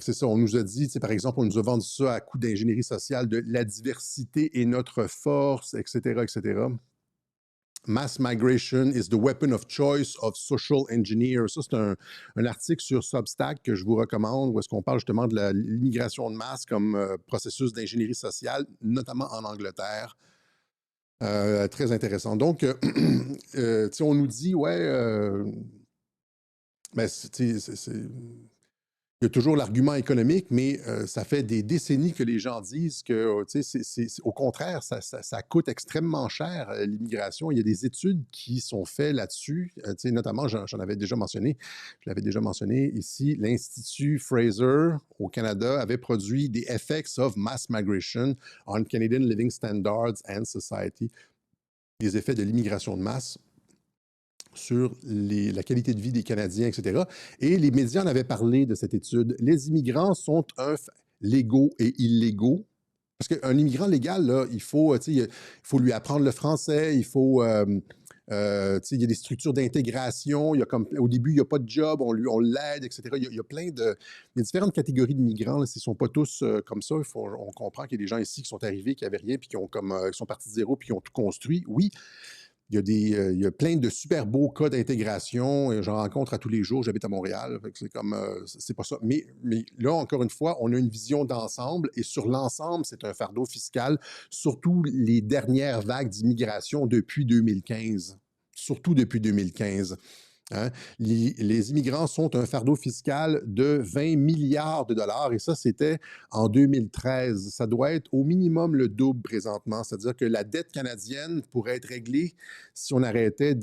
c'est ça, on nous a dit, par exemple, on nous a vendu ça à coup d'ingénierie sociale, de la diversité et notre force, etc., etc. Mass migration is the weapon of choice of social engineers. Ça, c'est un article sur Substack que je vous recommande, où est-ce qu'on parle justement de l'immigration de masse comme processus d'ingénierie sociale, notamment en Angleterre. Très intéressant. Donc, on nous dit, ouais, ben, il y a toujours l'argument économique, mais ça fait des décennies que les gens disent que, au contraire, ça coûte extrêmement cher, l'immigration. Il y a des études qui sont faites là-dessus, notamment, j'en avais déjà mentionné, je l'avais déjà mentionné ici, l'Institut Fraser au Canada avait produit des Effects of Mass Migration on Canadian Living Standards and Society, les effets de l'immigration de masse sur la qualité de vie des Canadiens, etc. Et les médias en avaient parlé de cette étude. Les immigrants sont légaux et illégaux. Parce qu'un immigrant légal, là, il faut lui apprendre le français, il faut... il y a des structures d'intégration, au début, il n'y a pas de job, on l'aide, etc. Il y a plein de... Il y a différentes catégories d'immigrants, là, ils ne sont pas tous comme ça. On comprend qu'il y a des gens ici qui sont arrivés, qui n'avaient rien, puis qui sont partis de zéro, puis qui ont tout construit. Oui, il y a plein de super beaux cas d'intégration. J'en rencontre à tous les jours. J'habite à Montréal. C'est pas ça. Mais là, encore une fois, on a une vision d'ensemble. Et sur l'ensemble, c'est un fardeau fiscal, surtout les dernières vagues d'immigration depuis 2015. Surtout depuis 2015. Hein? Les immigrants sont un fardeau fiscal de 20 milliards de dollars, et ça, c'était en 2013. Ça doit être au minimum le double présentement, c'est-à-dire que la dette canadienne pourrait être réglée si on arrêtait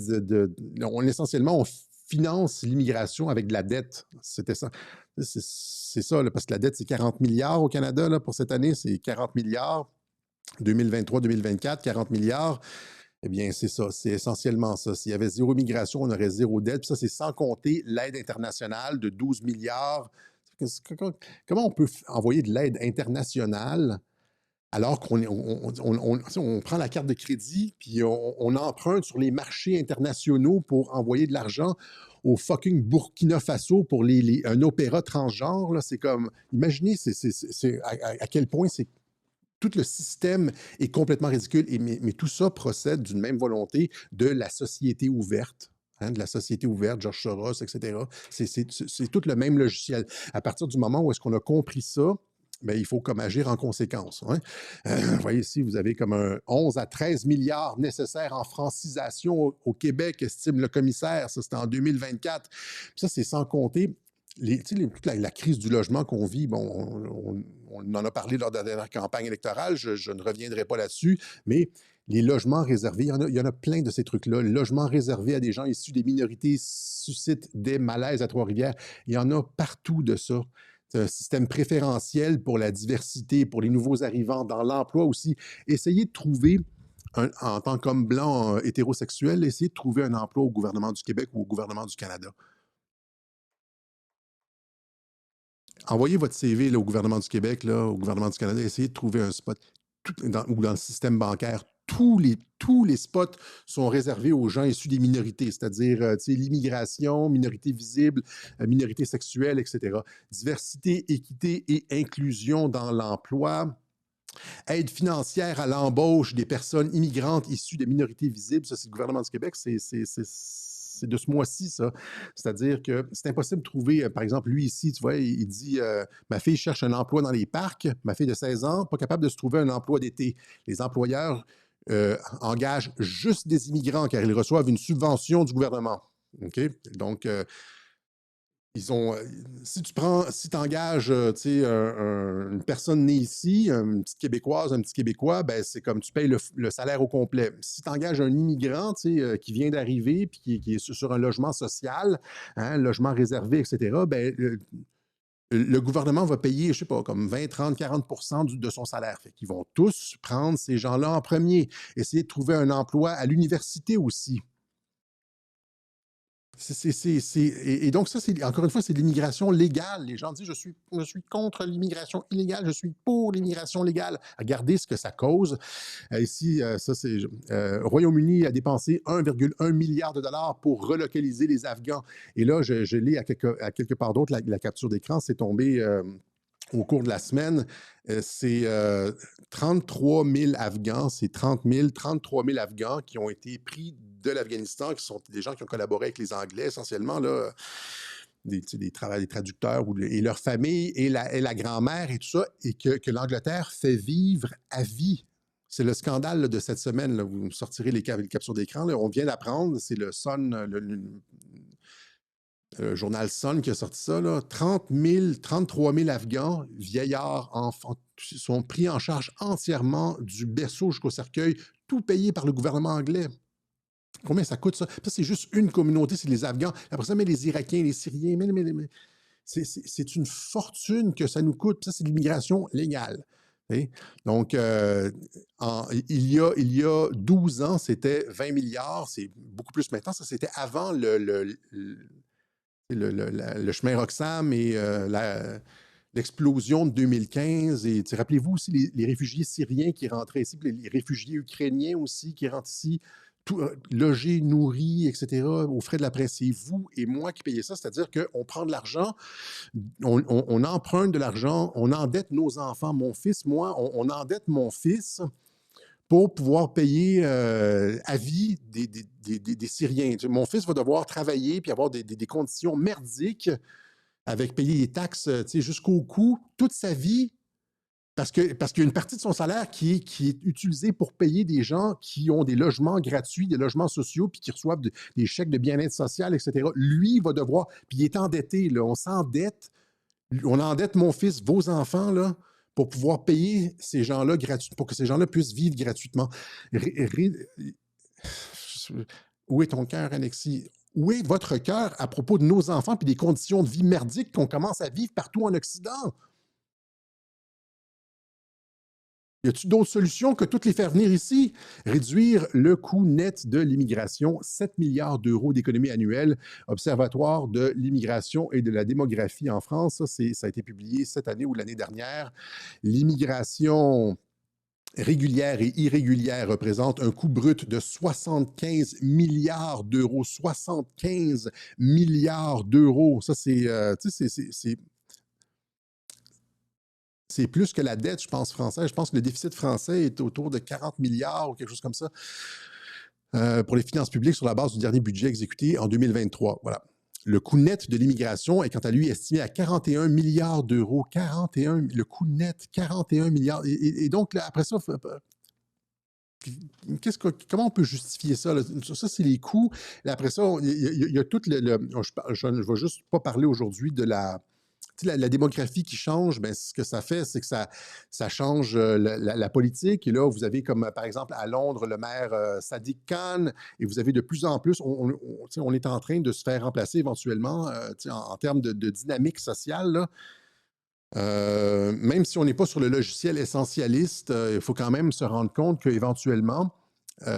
essentiellement, on finance l'immigration avec de la dette. C'était ça. C'est ça, là, parce que la dette, c'est 40 milliards au Canada là, pour cette année, c'est 40 milliards. 2023-2024, 40 milliards. Eh bien, c'est ça, c'est essentiellement ça. S'il y avait zéro migration, on aurait zéro dette. Puis ça, c'est sans compter l'aide internationale de 12 milliards. Comment on peut envoyer de l'aide internationale Alors on prend la carte de crédit, puis on emprunte sur les marchés internationaux pour envoyer de l'argent au fucking Burkina Faso pour un opéra transgenre. Là, c'est comme, imaginez à quel point tout le système est complètement ridicule, mais tout ça procède d'une même volonté de la société ouverte. Hein, de la société ouverte, George Soros, etc. C'est tout le même logiciel. À partir du moment où est-ce qu'on a compris ça, ben, il faut comme agir en conséquence. Hein. Vous voyez ici, vous avez comme un 11 à 13 milliards nécessaires en francisation au Québec, estime le commissaire. Ça, c'est en 2024. Puis ça, c'est sans compter toute la crise du logement qu'on vit. Bon, on en a parlé lors de la dernière campagne électorale, je ne reviendrai pas là-dessus, mais les logements réservés, il y en a plein de ces trucs-là. Les logements réservés à des gens issus des minorités suscitent des malaises à Trois-Rivières. Il y en a partout de ça. C'est un système préférentiel pour la diversité, pour les nouveaux arrivants, dans l'emploi aussi. Essayez de trouver, en tant qu'homme blanc hétérosexuel, essayez de trouver un emploi au gouvernement du Québec ou au gouvernement du Canada. Envoyez votre CV là, au gouvernement du Québec, là, au gouvernement du Canada, essayez de trouver un spot ou dans le système bancaire. Tous les spots sont réservés aux gens issus des minorités, c'est-à-dire l'immigration, minorité visible, minorité sexuelle, etc. Diversité, équité et inclusion dans l'emploi. Aide financière à l'embauche des personnes immigrantes issues des minorités visibles. Ça, c'est le gouvernement du Québec. C'est de ce mois-ci, ça. C'est-à-dire que c'est impossible de trouver, par exemple, lui ici, tu vois, il dit ma fille cherche un emploi dans les parcs, ma fille de 16 ans, pas capable de se trouver un emploi d'été. Les employeurs engagent juste des immigrants car ils reçoivent une subvention du gouvernement. OK? Donc, ils ont, si tu engages une personne née ici, une petite Québécoise, un petit Québécois, ben, c'est comme tu payes le salaire au complet. Si tu engages un immigrant qui vient d'arriver puis qui est sur un logement social, hein, un logement réservé, etc., ben, le gouvernement va payer, je ne sais pas, comme 20, 30, 40 de son salaire. Fait qu'ils vont tous prendre ces gens-là en premier. Essayer de trouver un emploi à l'université aussi. Et donc, ça, encore une fois, c'est de l'immigration légale. Les gens disent je suis contre l'immigration illégale, je suis pour l'immigration légale. Regardez ce que ça cause. Ici, ça, c'est. Royaume-Uni a dépensé 1,1 milliard de dollars pour relocaliser les Afghans. Et là, je lis à quelque part d'autre la capture d'écran, c'est tombé. Au cours de la semaine, c'est 33 000 Afghans, c'est 33 000 Afghans qui ont été pris de l'Afghanistan, qui sont des gens qui ont collaboré avec les Anglais essentiellement, là, des traducteurs et leurs familles et la grand-mère et tout ça, et que l'Angleterre fait vivre à vie. C'est le scandale là, de cette semaine. Là, vous sortirez les captures d'écran. On vient d'apprendre, c'est le Sun, le journal Sun qui a sorti ça, là, 33 000 Afghans, vieillards, enfants, sont pris en charge entièrement du berceau jusqu'au cercueil, tout payé par le gouvernement anglais. Combien ça coûte ça? Ça, c'est juste une communauté, c'est les Afghans. Après ça, mais les Irakiens, les Syriens, c'est une fortune que ça nous coûte. Ça, c'est de l'immigration légale. Donc, il y a 12 ans, c'était 20 milliards, c'est beaucoup plus maintenant. Ça, c'était avant le chemin Roxham et l'explosion de 2015. Et rappelez-vous aussi les réfugiés syriens qui rentraient ici, les réfugiés ukrainiens aussi qui rentrent ici, logés, nourris, etc., aux frais de la presse. C'est vous et moi qui payez ça, c'est-à-dire qu'on prend de l'argent, on emprunte de l'argent, on endette nos enfants. Mon fils, moi, on endette mon fils pour pouvoir payer à vie des Syriens. Mon fils va devoir travailler puis avoir des conditions merdiques avec payer les taxes jusqu'au cou toute sa vie parce qu'il y a une partie de son salaire qui est utilisée pour payer des gens qui ont des logements gratuits, des logements sociaux, puis qui reçoivent des chèques de bien-être social, etc. Lui, il va devoir, puis il est endetté, là, on s'endette, on endette mon fils, vos enfants, là, pour pouvoir payer ces gens-là gratuitement, pour que ces gens-là puissent vivre gratuitement. Où est ton cœur, Alexis? Où est votre cœur à propos de nos enfants et des conditions de vie merdiques qu'on commence à vivre partout en Occident? Y a-t-il d'autres solutions que toutes les faire venir ici? Réduire le coût net de l'immigration, 7 milliards d'euros d'économie annuelle. Observatoire de l'immigration et de la démographie en France, ça a été publié cette année ou l'année dernière. L'immigration régulières et irrégulières représentent un coût brut de 75 milliards d'euros. 75 milliards d'euros. Ça, tu sais, c'est plus que la dette, je pense, française. Je pense que le déficit français est autour de 40 milliards ou quelque chose comme ça pour les finances publiques sur la base du dernier budget exécuté en 2023. Voilà. Le coût net de l'immigration est quant à lui estimé à 41 milliards d'euros. 41, le coût net, 41 milliards. Et donc, là, après ça, comment on peut justifier ça? Là? Ça, c'est les coûts. Et après ça, il y a tout je ne vais juste pas parler aujourd'hui de la démographie qui change, ben, ce que ça fait, c'est que ça change la politique. Et là, vous avez comme, par exemple, à Londres, le maire Sadiq Khan, et vous avez de plus en plus, on est en train de se faire remplacer éventuellement en termes de dynamique sociale. Là. Même si on n'est pas sur le logiciel essentialiste, il faut quand même se rendre compte qu'éventuellement,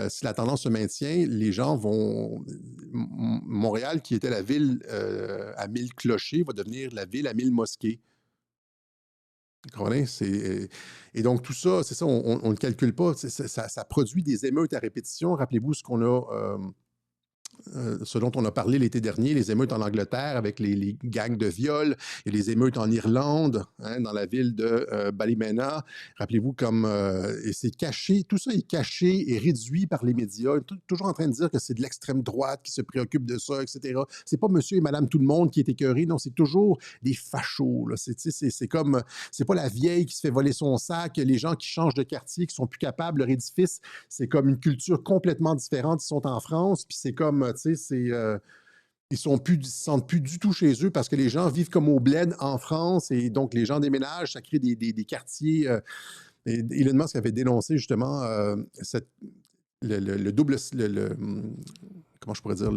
si la tendance se maintient, les gens vont. Montréal, qui était la ville à 1000 clochers, va devenir la ville à 1000 mosquées. Vous comprenez? Et donc, tout ça, c'est ça, on ne le calcule pas. Ça produit des émeutes à répétition. Rappelez-vous ce dont on a parlé l'été dernier, les émeutes en Angleterre avec les gangs de viol et les émeutes en Irlande, hein, dans la ville de Ballymena. Rappelez-vous comme et c'est caché, tout ça est caché et réduit par les médias, toujours en train de dire que c'est de l'extrême droite qui se préoccupe de ça, etc. C'est pas monsieur et madame tout le monde qui est écœuré, non, c'est toujours des fachos. Là. C'est comme, c'est pas la vieille qui se fait voler son sac, les gens qui changent de quartier, qui sont plus capables, leur édifice, c'est comme une culture complètement différente. Ils sont en France, puis c'est comme, tu sais, ils se sentent plus du tout chez eux parce que les gens vivent comme au bled en France et donc les gens déménagent, ça crée des quartiers. Et Elon Musk avait dénoncé justement le double, comment je pourrais dire,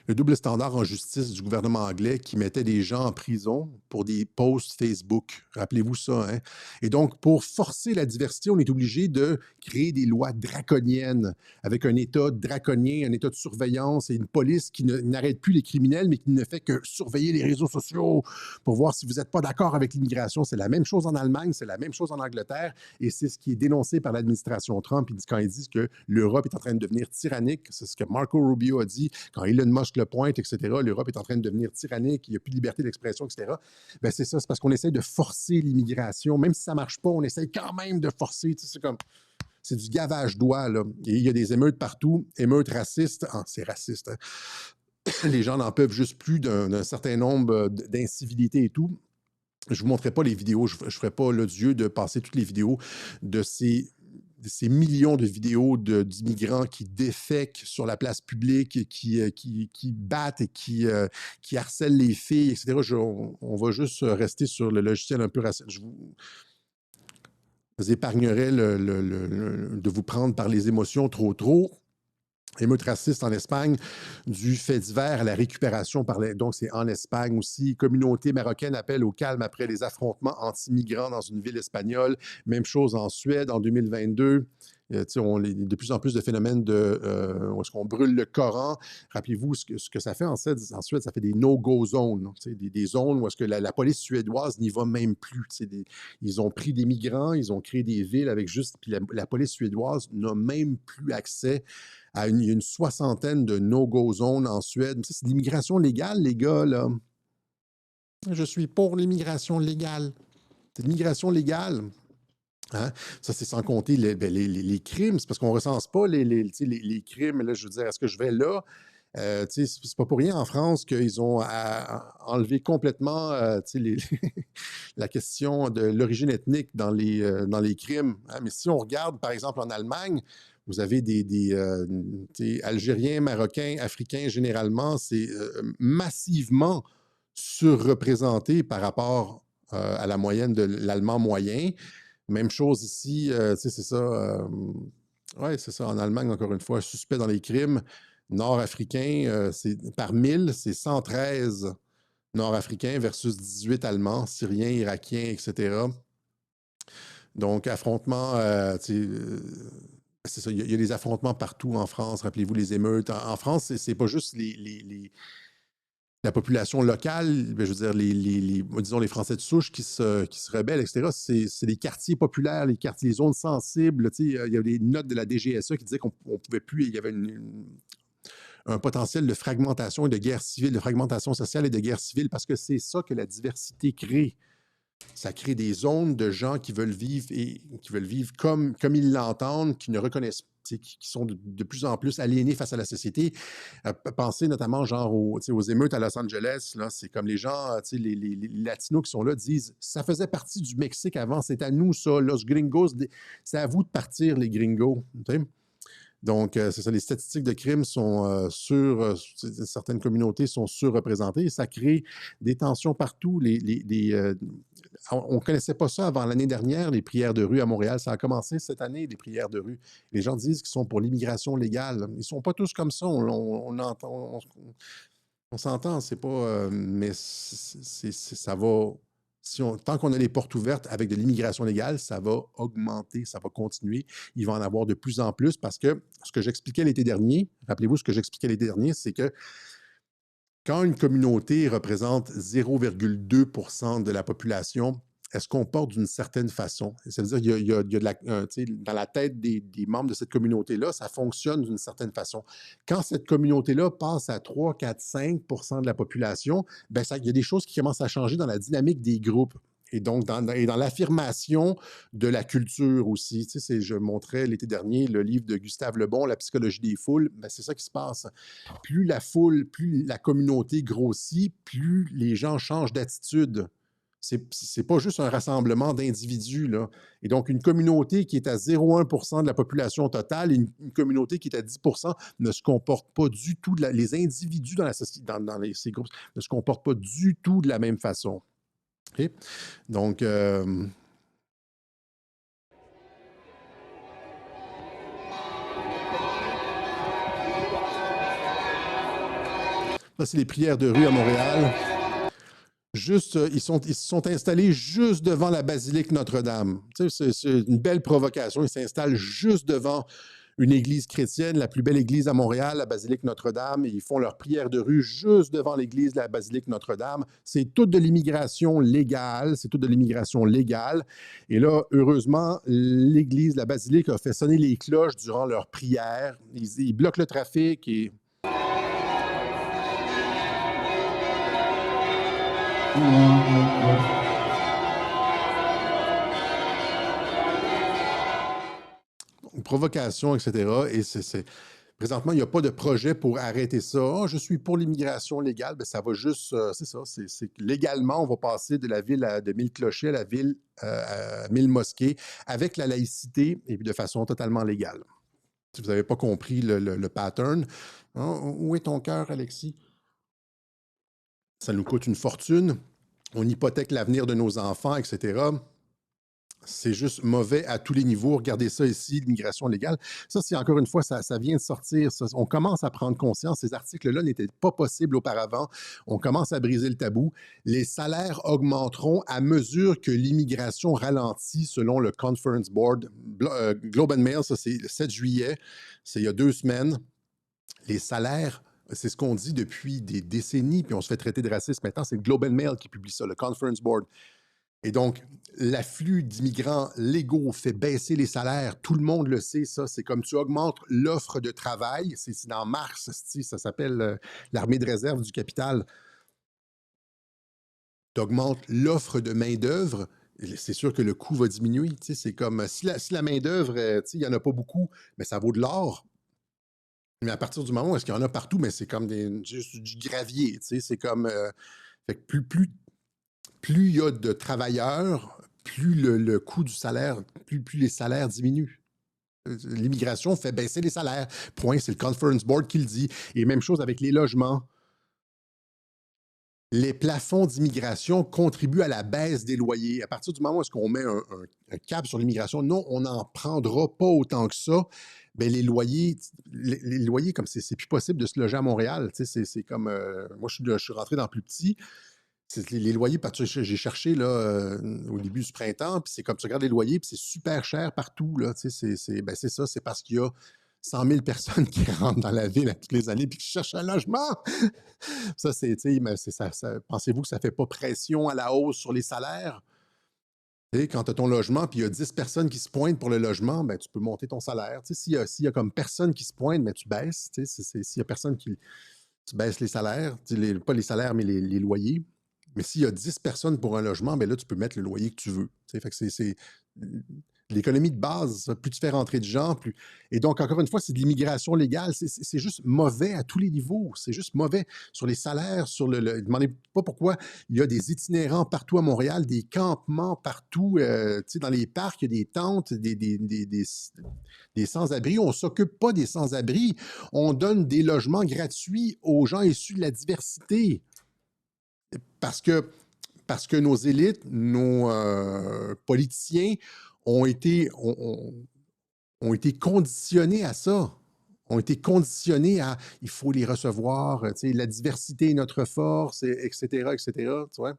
le double standard en justice du gouvernement anglais qui mettait des gens en prison pour des posts Facebook. Rappelez-vous ça. Hein? Et donc, pour forcer la diversité, on est obligé de créer des lois draconiennes avec un État draconien, un État de surveillance et une police qui n'arrête plus les criminels, mais qui ne fait que surveiller les réseaux sociaux pour voir si vous n'êtes pas d'accord avec l'immigration. C'est la même chose en Allemagne, c'est la même chose en Angleterre, et c'est ce qui est dénoncé par l'administration Trump quand ils disent que l'Europe est en train de devenir tyrannique. C'est ce que Marco Rubio a dit quand Elon Musk le pointe, etc. L'Europe est en train de devenir tyrannique, il n'y a plus de liberté d'expression, etc. Ben c'est ça, c'est parce qu'on essaie de forcer l'immigration. Même si ça ne marche pas, on essaie quand même de forcer. C'est comme, c'est du gavage d'oie, là. Et il y a des émeutes partout, émeutes racistes. Ah, c'est raciste, hein? Les gens n'en peuvent juste plus d'un certain nombre d'incivilités et tout. Je ne vous montrerai pas les vidéos, je ne ferai pas l'odieux de passer toutes les vidéos de ces millions de vidéos d'immigrants qui défèquent sur la place publique, qui battent et qui harcèlent les filles, etc. On va juste rester sur le logiciel un peu raciste. Je vous épargnerai de vous prendre par les émotions trop. Émeute raciste en Espagne, du fait divers à la récupération donc c'est en Espagne aussi. Communauté marocaine appelle au calme après les affrontements anti-migrants dans une ville espagnole. Même chose en Suède en 2022. De plus en plus de phénomènes où est-ce qu'on brûle le Coran. Rappelez-vous ce que ça fait en Suède, ça fait des no-go zones, des zones où est-ce que la police suédoise n'y va même plus. Ils ont pris des migrants, ils ont créé des villes avec juste... Puis la police suédoise n'a même plus accès à une soixantaine de no-go zones en Suède. C'est de l'immigration légale, les gars, là. Je suis pour l'immigration légale. C'est de l'immigration légale. Hein? Ça, c'est sans compter les crimes. C'est parce qu'on ne recense pas les crimes. Là, je veux dire, est-ce que je vais là? C'est pas pour rien en France qu'ils ont enlevé complètement la question de l'origine ethnique dans les crimes. Hein? Mais si on regarde, par exemple, en Allemagne, vous avez des Algériens, Marocains, Africains, généralement, c'est massivement surreprésenté par rapport à la moyenne de l'allemand moyen. Même chose ici, c'est ça. Oui, c'est ça. En Allemagne, encore une fois, suspect dans les crimes. Nord-africains, par 1000, c'est 113 Nord-africains versus 18 Allemands, Syriens, Irakiens, etc. Donc, affrontements, c'est ça, il y a des affrontements partout en France. Rappelez-vous les émeutes. En France, c'est pas juste la population locale, ben, je veux dire, disons les Français de souche qui se rebellent, etc., c'est les quartiers populaires, les zones sensibles. Tu sais, il y a des notes de la DGSE qui disaient qu'on ne pouvait plus, il y avait un potentiel de fragmentation et de guerre civile, de fragmentation sociale et de guerre civile, parce que c'est ça que la diversité crée. Ça crée des zones de gens qui veulent vivre et qui veulent vivre comme ils l'entendent, qui ne reconnaissent, qui sont de plus en plus aliénés face à la société. Pensez notamment genre aux émeutes à Los Angeles. Là, c'est comme les gens, les Latinos qui sont là disent ça faisait partie du Mexique avant, c'est à nous ça, Los Gringos, c'est à vous de partir les gringos. T'sais? Donc, c'est ça, les statistiques de crimes sont certaines communautés sont surreprésentées et ça crée des tensions partout. On ne connaissait pas ça avant l'année dernière, les prières de rue à Montréal. Ça a commencé cette année, les prières de rue. Les gens disent qu'ils sont pour l'immigration légale. Ils ne sont pas tous comme ça. On s'entend, c'est pas. Mais ça va. Tant qu'on a les portes ouvertes avec de l'immigration légale, ça va augmenter, ça va continuer. Il va en avoir de plus en plus parce que ce que j'expliquais l'été dernier, rappelez-vous ce que j'expliquais l'été dernier, c'est que quand une communauté représente 0,2 de la population, elle se comporte d'une certaine façon. Ça veut dire qu'il y a de dans la tête des membres de cette communauté-là, ça fonctionne d'une certaine façon. Quand cette communauté-là passe à 3, 4, 5 de la population, ben il y a des choses qui commencent à changer dans la dynamique des groupes. Et donc, dans l'affirmation de la culture aussi. Tu sais, je montrais l'été dernier le livre de Gustave Le Bon, La psychologie des foules. Ben, c'est ça qui se passe. Plus la foule, plus la communauté grossit, plus les gens changent d'attitude. C'est pas juste un rassemblement d'individus, là. Et donc, une communauté qui est à 0,1 de la population totale et une communauté qui est à 10 ne se comporte pas du tout, les individus dans ces groupes ne se comportent pas du tout de la même façon. Okay? Donc, là, c'est les prières de rue à Montréal. Ils se sont installés juste devant la basilique Notre-Dame. Tu sais, c'est une belle provocation. Ils s'installent juste devant une église chrétienne, la plus belle église à Montréal, la basilique Notre-Dame, et ils font leur prière de rue juste devant l'église de la basilique Notre-Dame. C'est toute de l'immigration légale, c'est toute de l'immigration légale. Et là, heureusement, l'église, la basilique a fait sonner les cloches durant leur prière. Ils bloquent le trafic et... provocation, etc. Et présentement, il n'y a pas de projet pour arrêter ça. Oh, je suis pour l'immigration légale. Ben, ça va juste, c'est ça. Légalement, on va passer de la ville de 1000 clochers à la ville à 1000 mosquées avec la laïcité et puis de façon totalement légale. Si vous n'avez pas compris le pattern, hein, où est ton cœur, Alexis? Ça nous coûte une fortune. On hypothèque l'avenir de nos enfants, etc. C'est juste mauvais à tous les niveaux. Regardez ça ici, l'immigration légale. Ça, c'est encore une fois, ça vient de sortir. On commence à prendre conscience. Ces articles-là n'étaient pas possibles auparavant. On commence à briser le tabou. Les salaires augmenteront à mesure que l'immigration ralentit, selon le Conference Board. Globe and Mail, ça, c'est le 7 juillet. C'est il y a 2 semaines. Les salaires, c'est ce qu'on dit depuis des décennies, puis on se fait traiter de raciste. Maintenant, c'est le Globe and Mail qui publie ça, le Conference Board. Et donc, l'afflux d'immigrants légaux fait baisser les salaires. Tout le monde le sait, ça. C'est comme tu augmentes l'offre de travail. C'est dans Mars, ça s'appelle l'armée de réserve du capital. Tu augmentes l'offre de main-d'œuvre. C'est sûr que le coût va diminuer. C'est comme si la main-d'œuvre, il n'y en a pas beaucoup, mais ça vaut de l'or. Mais à partir du moment où est-ce qu'il y en a partout, mais c'est comme juste du gravier. C'est comme. Fait que plus il y a de travailleurs, plus le coût du salaire, plus les salaires diminuent. L'immigration fait baisser les salaires. Point, c'est le Conference Board qui le dit. Et même chose avec les logements. Les plafonds d'immigration contribuent à la baisse des loyers. À partir du moment où est-ce qu'on met un cap sur l'immigration, non, on n'en prendra pas autant que ça. Ben, les loyers, comme c'est plus possible de se loger à Montréal. C'est comme, moi, je suis rentré dans plus petit. Les loyers, parce que j'ai cherché là, au début du printemps, puis c'est comme tu regardes les loyers, puis c'est super cher partout. Là, c'est ça, c'est parce qu'il y a 100 000 personnes qui rentrent dans la ville à toutes les années puis qui cherchent un logement. Ça, c'est, tu sais, mais pensez-vous que ça ne fait pas pression à la hausse sur les salaires? Tu sais, quand tu as ton logement puis il y a 10 personnes qui se pointent pour le logement, ben, tu peux monter ton salaire. Tu sais, s'il y a comme personne qui se pointe, ben, tu baisses. Tu sais, s'il y a personne qui. Tu baisses les salaires, pas les salaires, mais les loyers. Mais s'il y a 10 personnes pour un logement, ben là, tu peux mettre le loyer que tu veux. Tu sais, fait que c'est l'économie de base, ça. Plus tu fais rentrer de gens, plus. Et donc, encore une fois, c'est de l'immigration légale. C'est juste mauvais à tous les niveaux. C'est juste mauvais sur les salaires, sur le. Demandez pas pourquoi il y a des itinérants partout à Montréal, des campements partout. Tu sais, dans les parcs, il y a des tentes, des sans-abri. On ne s'occupe pas des sans-abri. On donne des logements gratuits aux gens issus de la diversité. Parce que nos élites, nos politiciens ont été conditionnés à ça. Ont été conditionnés à il faut les recevoir, tu sais, la diversité est notre force, etc., etc. Tu vois?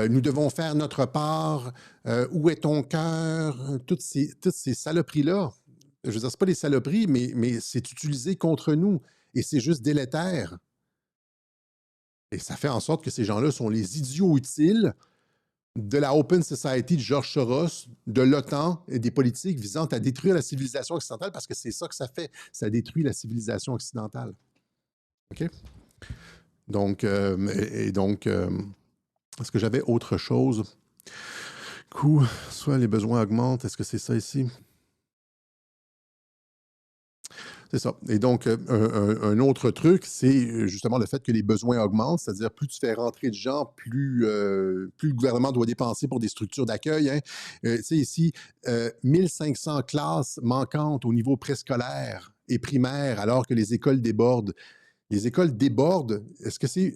Nous devons faire notre part. Où est ton cœur? Toutes ces saloperies-là. Je veux dire, c'est pas des saloperies, mais c'est utilisé contre nous. Et c'est juste délétère. Et ça fait en sorte que ces gens-là sont les idiots utiles de la Open Society de George Soros, de l'OTAN et des politiques visant à détruire la civilisation occidentale parce que c'est ça que ça fait. Ça détruit la civilisation occidentale. OK? Donc, est-ce que j'avais autre chose? Coût, soit les besoins augmentent. Est-ce que c'est ça ici? C'est ça. Et donc, un autre truc, c'est justement le fait que les besoins augmentent, c'est-à-dire plus tu fais rentrer de gens, plus le gouvernement doit dépenser pour des structures d'accueil. Hein. Tu sais, ici, 1500 classes manquantes au niveau préscolaire et primaire, alors que les écoles débordent. Les écoles débordent. Est-ce que c'est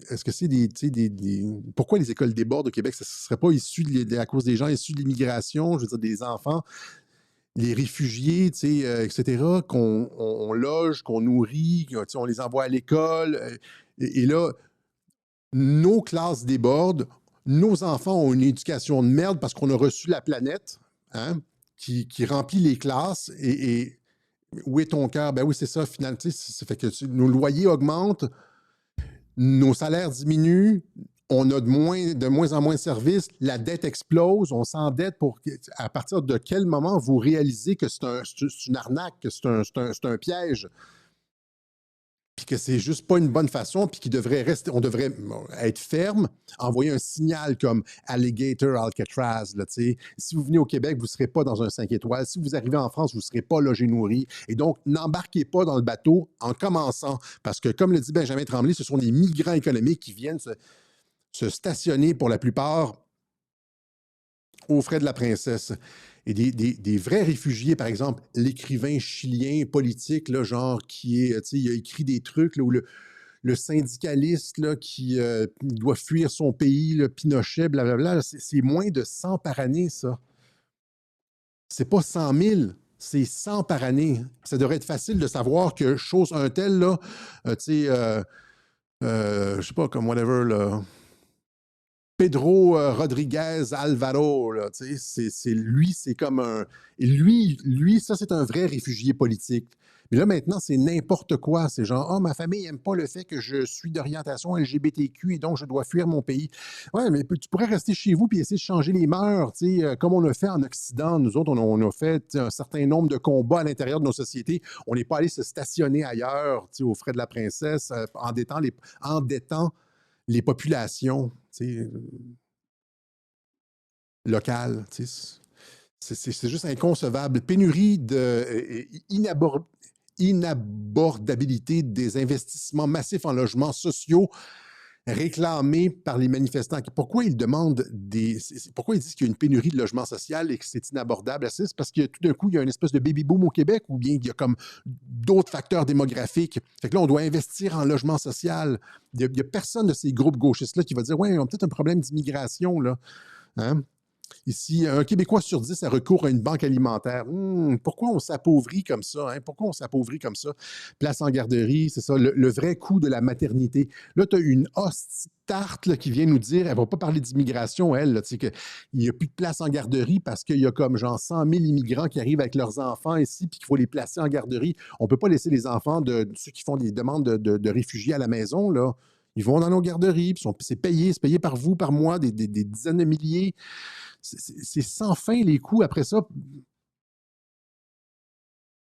pourquoi les écoles débordent au Québec? Ça ne serait pas à cause des gens issus de l'immigration, je veux dire, des enfants, les réfugiés, etc., qu'on loge, qu'on nourrit, on les envoie à l'école. Et là, nos classes débordent, nos enfants ont une éducation de merde parce qu'on a reçu la planète, hein, qui remplit les classes. Et où est ton cœur? Ben oui, c'est ça, finalement. Ça fait que nos loyers augmentent, nos salaires diminuent, on a de moins en moins de services, la dette explose, on s'endette à partir de quel moment vous réalisez que c'est une arnaque, que c'est un piège, puis que c'est juste pas une bonne façon, puis on devrait être ferme, envoyer un signal comme Alligator Alcatraz, là, si vous venez au Québec, vous ne serez pas dans un 5 étoiles, si vous arrivez en France, vous ne serez pas logé nourri, et donc n'embarquez pas dans le bateau en commençant, parce que comme le dit Benjamin Tremblay, ce sont des migrants économiques qui viennent se stationner pour la plupart aux frais de la princesse. Et des vrais réfugiés, par exemple, l'écrivain chilien politique, là, genre, il a écrit des trucs là, où le syndicaliste là, qui doit fuir son pays, le Pinochet, blablabla, c'est moins de 100 par année, ça. C'est pas 100 000, c'est 100 par année. Ça devrait être facile de savoir que chose un tel, là, je sais pas, comme whatever, là, Pedro Rodriguez Alvaro, là, c'est lui, c'est comme un... Et lui, ça, c'est un vrai réfugié politique. Mais là, maintenant, c'est n'importe quoi. C'est genre, oh, ma famille n'aime pas le fait que je suis d'orientation LGBTQ et donc je dois fuir mon pays. Ouais, mais tu pourrais rester chez vous et essayer de changer les mœurs, comme on l'a fait en Occident. Nous autres, on a fait un certain nombre de combats à l'intérieur de nos sociétés. On n'est pas allé se stationner ailleurs, aux frais de la princesse, en détend les populations locales. C'est juste inconcevable. Pénurie inabordabilité des investissements massifs en logements sociaux réclamés par les manifestants. Pourquoi ils demandent pourquoi ils disent qu'il y a une pénurie de logements sociaux et que c'est inabordable? C'est parce que tout d'un coup, il y a une espèce de baby-boom au Québec ou bien il y a comme d'autres facteurs démographiques. Fait que là, on doit investir en logement social. Il n'y a personne de ces groupes gauchistes-là qui va dire « Ouais, on a peut-être un problème d'immigration, là. Hein? » Ici, un Québécois sur 10 a recours à une banque alimentaire. Pourquoi on s'appauvrit comme ça? Hein? Pourquoi on s'appauvrit comme ça? Place en garderie, c'est ça, le vrai coût de la maternité. Là, tu as une hostie de tarte là, qui vient nous dire, elle ne va pas parler d'immigration, elle, là, tu sais, qu'il n'y a plus de place en garderie parce qu'il y a comme genre 100 000 immigrants qui arrivent avec leurs enfants ici puis qu'il faut les placer en garderie. On ne peut pas laisser les enfants de ceux qui font des demandes de réfugiés à la maison, là. Ils vont dans nos garderies, puis c'est payé par vous, par mois, des dizaines de milliers. C'est sans fin les coûts après ça.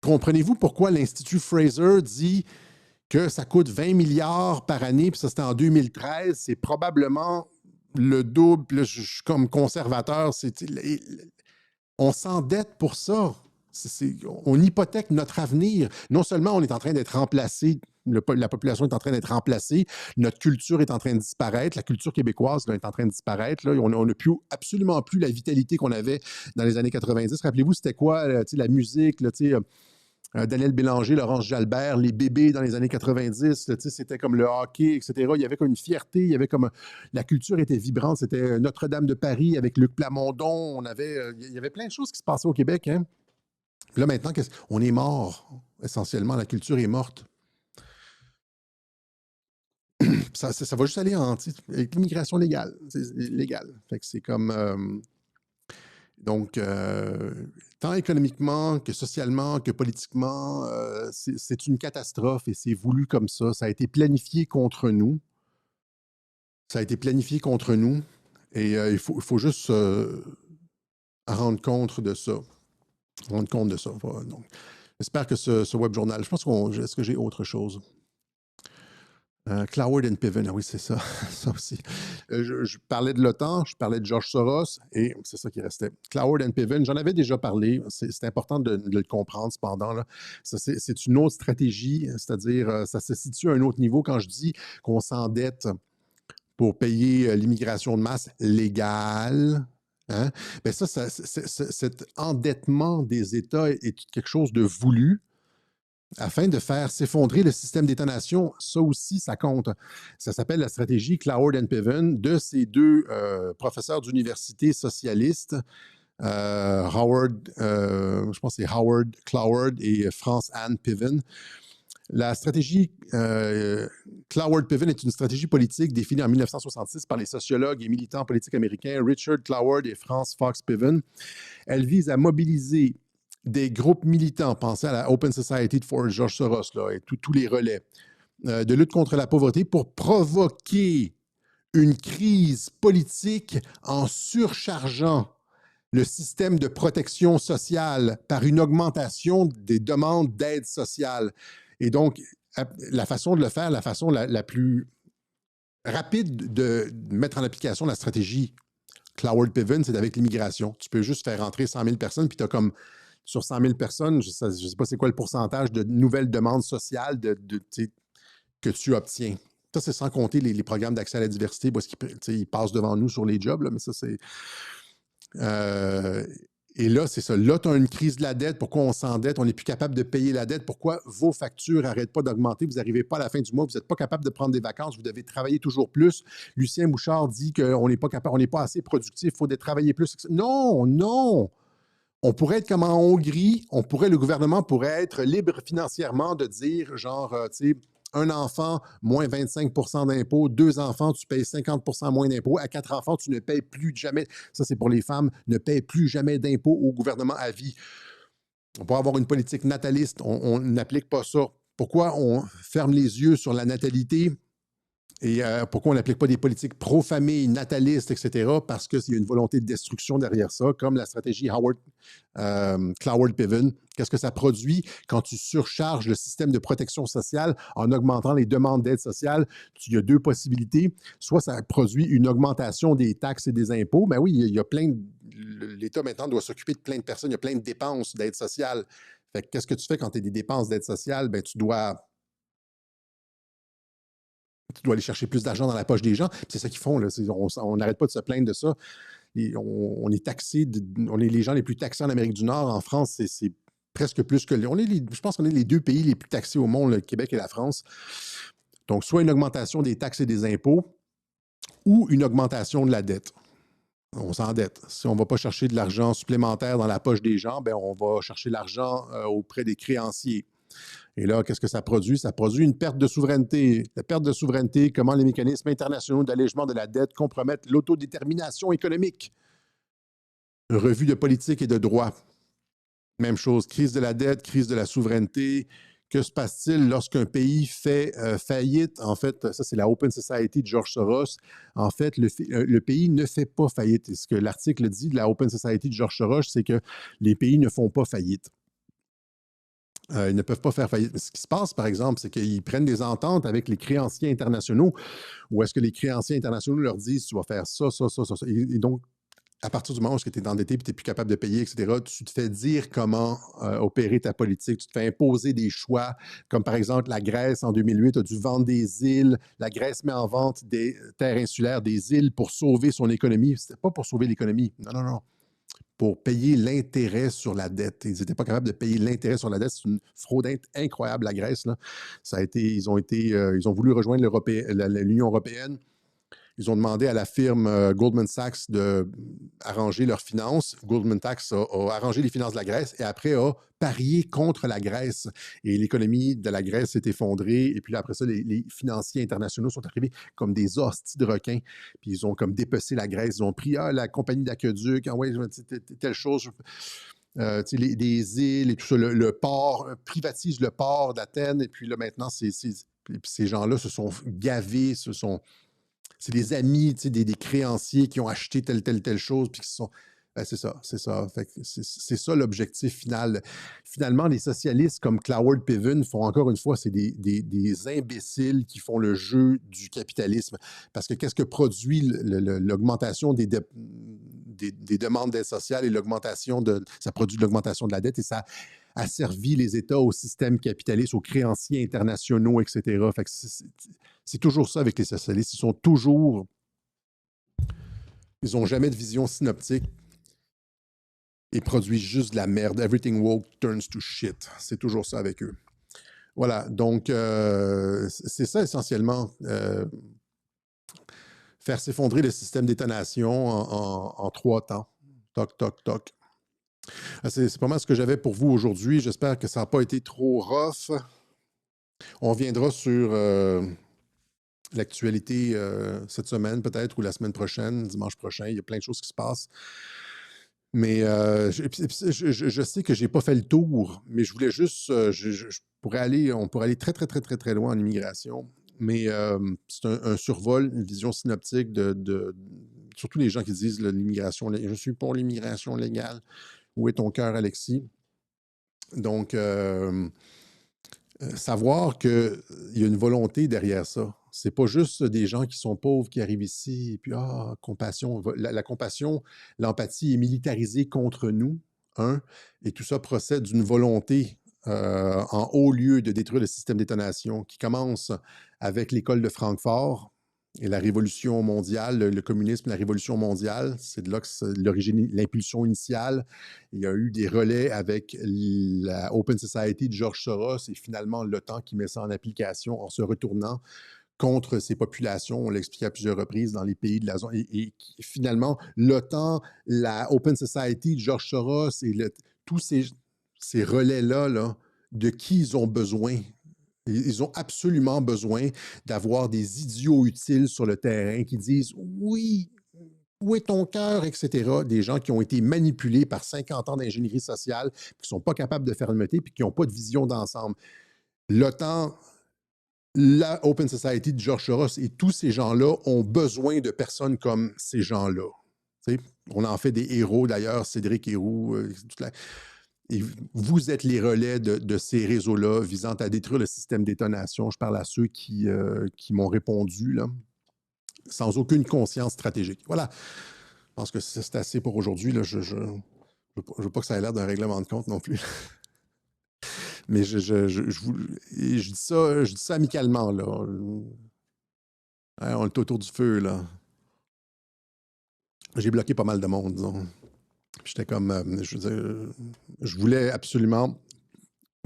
Comprenez-vous pourquoi l'Institut Fraser dit que ça coûte 20 milliards par année, puis ça c'était en 2013, c'est probablement le double. Puis là, je suis comme conservateur, on s'endette pour ça. On hypothèque notre avenir. Non seulement on est en train d'être remplacé, la population est en train d'être remplacée, notre culture est en train de disparaître, la culture québécoise là, est en train de disparaître. Là. On n'a absolument plus la vitalité qu'on avait dans les années 90. Rappelez-vous, c'était quoi la musique, là, Daniel Bélanger, Laurence Jalbert, les bébés dans les années 90, c'était comme le hockey, etc. Il y avait comme une fierté, il y avait comme la culture était vibrante, c'était Notre-Dame de Paris avec Luc Plamondon, il y avait plein de choses qui se passaient au Québec. Hein? Puis là maintenant, on est mort, essentiellement, la culture est morte. Ça va juste aller avec l'immigration légale. C'est légal. Fait que c'est comme... donc, tant économiquement que socialement que politiquement, c'est une catastrophe et c'est voulu comme ça. Ça a été planifié contre nous. Ça a été planifié contre nous et il faut juste rendre compte de ça. Rendre compte de ça. Donc, j'espère que ce web journal, je pense est-ce que j'ai autre chose? Cloward and Piven, ah oui, c'est ça, ça aussi. Je parlais de l'OTAN, je parlais de George Soros, et c'est ça qui restait. Cloward and Piven, j'en avais déjà parlé, c'est important de le comprendre cependant. Là. C'est une autre stratégie, c'est-à-dire ça se situe à un autre niveau quand je dis qu'on s'endette pour payer l'immigration de masse légale. Hein? Bien cet endettement des États est quelque chose de voulu, afin de faire s'effondrer le système d'État-nation. Ça aussi, ça compte. Ça s'appelle la stratégie Cloward and Piven de ces deux professeurs d'université socialistes, je pense que c'est Howard Cloward et France Anne Piven. La stratégie Cloward-Piven est une stratégie politique définie en 1966 par les sociologues et militants politiques américains Richard Cloward et Franz Fox Piven. Elle vise à mobiliser des groupes militants, pensez à la Open Society for George Soros là, et tous les relais de lutte contre la pauvreté pour provoquer une crise politique en surchargeant le système de protection sociale par une augmentation des demandes d'aide sociale. Et donc, la façon de le faire, la façon la plus rapide de mettre en application la stratégie Cloward-Piven, c'est avec l'immigration. Tu peux juste faire rentrer 100 000 personnes, puis tu as comme sur 100 000 personnes, je ne sais pas c'est quoi le pourcentage de nouvelles demandes sociales que tu obtiens. Ça, c'est sans compter les programmes d'accès à la diversité, parce qu'ils passent devant nous sur les jobs, là, mais ça, c'est... et là, c'est ça. Là, tu as une crise de la dette. Pourquoi on s'endette? On n'est plus capable de payer la dette. Pourquoi vos factures n'arrêtent pas d'augmenter? Vous n'arrivez pas à la fin du mois. Vous n'êtes pas capable de prendre des vacances. Vous devez travailler toujours plus. Lucien Bouchard dit qu'on n'est pas capable, on n'est pas assez productif. Il faut travailler plus. Non, non! On pourrait être comme en Hongrie, le gouvernement pourrait être libre financièrement de dire, genre, tu sais, un enfant, moins 25 d'impôts, 2 enfants, tu payes 50 moins d'impôts, à 4 enfants, tu ne payes plus jamais, ça c'est pour les femmes, ne payes plus jamais d'impôts au gouvernement à vie. On pourrait avoir une politique nataliste, on n'applique pas ça. Pourquoi on ferme les yeux sur la natalité? Et pourquoi on n'applique pas des politiques pro-famille, natalistes, etc.? Parce qu'il y a une volonté de destruction derrière ça, comme la stratégie Cloward-Piven. Qu'est-ce que ça produit quand tu surcharges le système de protection sociale en augmentant les demandes d'aide sociale? Il y a deux possibilités. Soit ça produit une augmentation des taxes et des impôts. Ben oui, il y a l'État maintenant doit s'occuper de plein de personnes. Il y a plein de dépenses d'aide sociale. Fait que qu'est-ce que tu fais quand tu as des dépenses d'aide sociale? Ben tu dois aller chercher plus d'argent dans la poche des gens. C'est ça qu'ils font. Là. On n'arrête pas de se plaindre de ça. On est taxé, on est les gens les plus taxés en Amérique du Nord. En France, c'est presque plus que... je pense qu'on est les deux pays les plus taxés au monde, le Québec et la France. Donc, soit une augmentation des taxes et des impôts ou une augmentation de la dette. on s'endette. Si on ne va pas chercher de l'argent supplémentaire dans la poche des gens, ben on va chercher l'argent auprès des créanciers. Et là, qu'est-ce que ça produit? Ça produit une perte de souveraineté. La perte de souveraineté, comment les mécanismes internationaux d'allègement de la dette compromettent l'autodétermination économique. Revue de politique et de droit. Même chose, crise de la dette, crise de la souveraineté. Que se passe-t-il lorsqu'un pays fait faillite? En fait, ça, c'est la Open Society de George Soros. En fait, le pays ne fait pas faillite. Et ce que l'article dit de la Open Society de George Soros, c'est que les pays ne font pas faillite. Ils ne peuvent pas faire faillite. Ce qui se passe, par exemple, c'est qu'ils prennent des ententes avec les créanciers internationaux, ou est-ce que les créanciers internationaux leur disent, tu vas faire ça, ça, ça, ça, ça. Et donc, à partir du moment où tu es endetté et tu n'es plus capable de payer, etc., tu te fais dire comment opérer ta politique. Tu te fais imposer des choix, comme par exemple la Grèce en 2008 a dû vendre des îles. La Grèce met en vente des terres insulaires, des îles pour sauver son économie. Ce n'était pas pour sauver l'économie. Non, non, non. Pour payer l'intérêt sur la dette. Ils n'étaient pas capables de payer l'intérêt sur la dette. C'est une fraude incroyable, la Grèce. Là. Ils ont voulu rejoindre l'Union européenne. Ils ont demandé à la firme Goldman Sachs d'arranger leurs finances. Goldman Sachs a arrangé les finances de la Grèce et après a parié contre la Grèce. Et l'économie de la Grèce s'est effondrée. Et puis là, après ça, les financiers internationaux sont arrivés comme des hosties de requins. Puis ils ont comme dépecé la Grèce. Ils ont pris la compagnie d'aqueduc, telle chose. Des îles et tout ça, le port, privatise le port d'Athènes. Et puis là, maintenant, ces gens-là se sont gavés, c'est des amis, des créanciers qui ont acheté telle chose, puis qui se sont... c'est ça, c'est ça. C'est ça l'objectif final. Finalement, les socialistes comme Cloward Piven font encore une fois, c'est des imbéciles qui font le jeu du capitalisme. Parce que qu'est-ce que produit l'augmentation des demandes d'aide sociale et ça produit l'augmentation de la dette et ça asservit les États au système capitaliste, aux créanciers internationaux, etc. Fait que c'est toujours ça avec les socialistes. Ils n'ont jamais de vision synoptique et produisent juste de la merde. Everything woke turns to shit. C'est toujours ça avec eux. Voilà, donc c'est ça essentiellement. Faire s'effondrer le système d'étonation en 3 temps. Toc, toc, toc. C'est pas mal ce que j'avais pour vous aujourd'hui. J'espère que ça n'a pas été trop rough. On viendra sur l'actualité cette semaine peut-être ou la semaine prochaine, dimanche prochain. Il y a plein de choses qui se passent. Mais je sais que je n'ai pas fait le tour, mais je voulais juste, on pourrait aller très, très, très, très, très loin en immigration. Mais c'est un survol, une vision synoptique surtout les gens qui disent l'immigration, je suis pour l'immigration légale. Où est ton cœur, Alexis? Donc, savoir qu'il y a une volonté derrière ça. C'est pas juste des gens qui sont pauvres qui arrivent ici et puis, compassion. La compassion, l'empathie est militarisée contre nous, et tout ça procède d'une volonté en haut lieu de détruire le système d'étonation qui commence avec l'école de Francfort et la révolution mondiale, le communisme, la révolution mondiale. C'est de là que l'origine, l'impulsion initiale. Il y a eu des relais avec la Open Society de George Soros et finalement l'OTAN qui met ça en application en se retournant contre ces populations. On l'a expliqué à plusieurs reprises dans les pays de la zone. Et finalement, l'OTAN, la Open Society de George Soros et tous ces relais-là, de qui ils ont besoin? Ils ont absolument besoin d'avoir des idiots utiles sur le terrain qui disent « Oui, où est ton cœur? » etc. Des gens qui ont été manipulés par 50 ans d'ingénierie sociale, qui ne sont pas capables de fermeté puis qui n'ont pas de vision d'ensemble. L'OTAN, la Open Society de George Soros et tous ces gens-là ont besoin de personnes comme ces gens-là. On en fait des héros, d'ailleurs, Cédric Héroux, et vous êtes les relais de ces réseaux-là visant à détruire le système d'étonation. Je parle à ceux qui m'ont répondu, là, sans aucune conscience stratégique. Voilà. Je pense que c'est assez pour aujourd'hui. Je ne veux pas que ça ait l'air d'un règlement de compte non plus. Mais je dis ça amicalement, là. On est autour du feu, là. J'ai bloqué pas mal de monde, disons. J'étais comme, je voulais absolument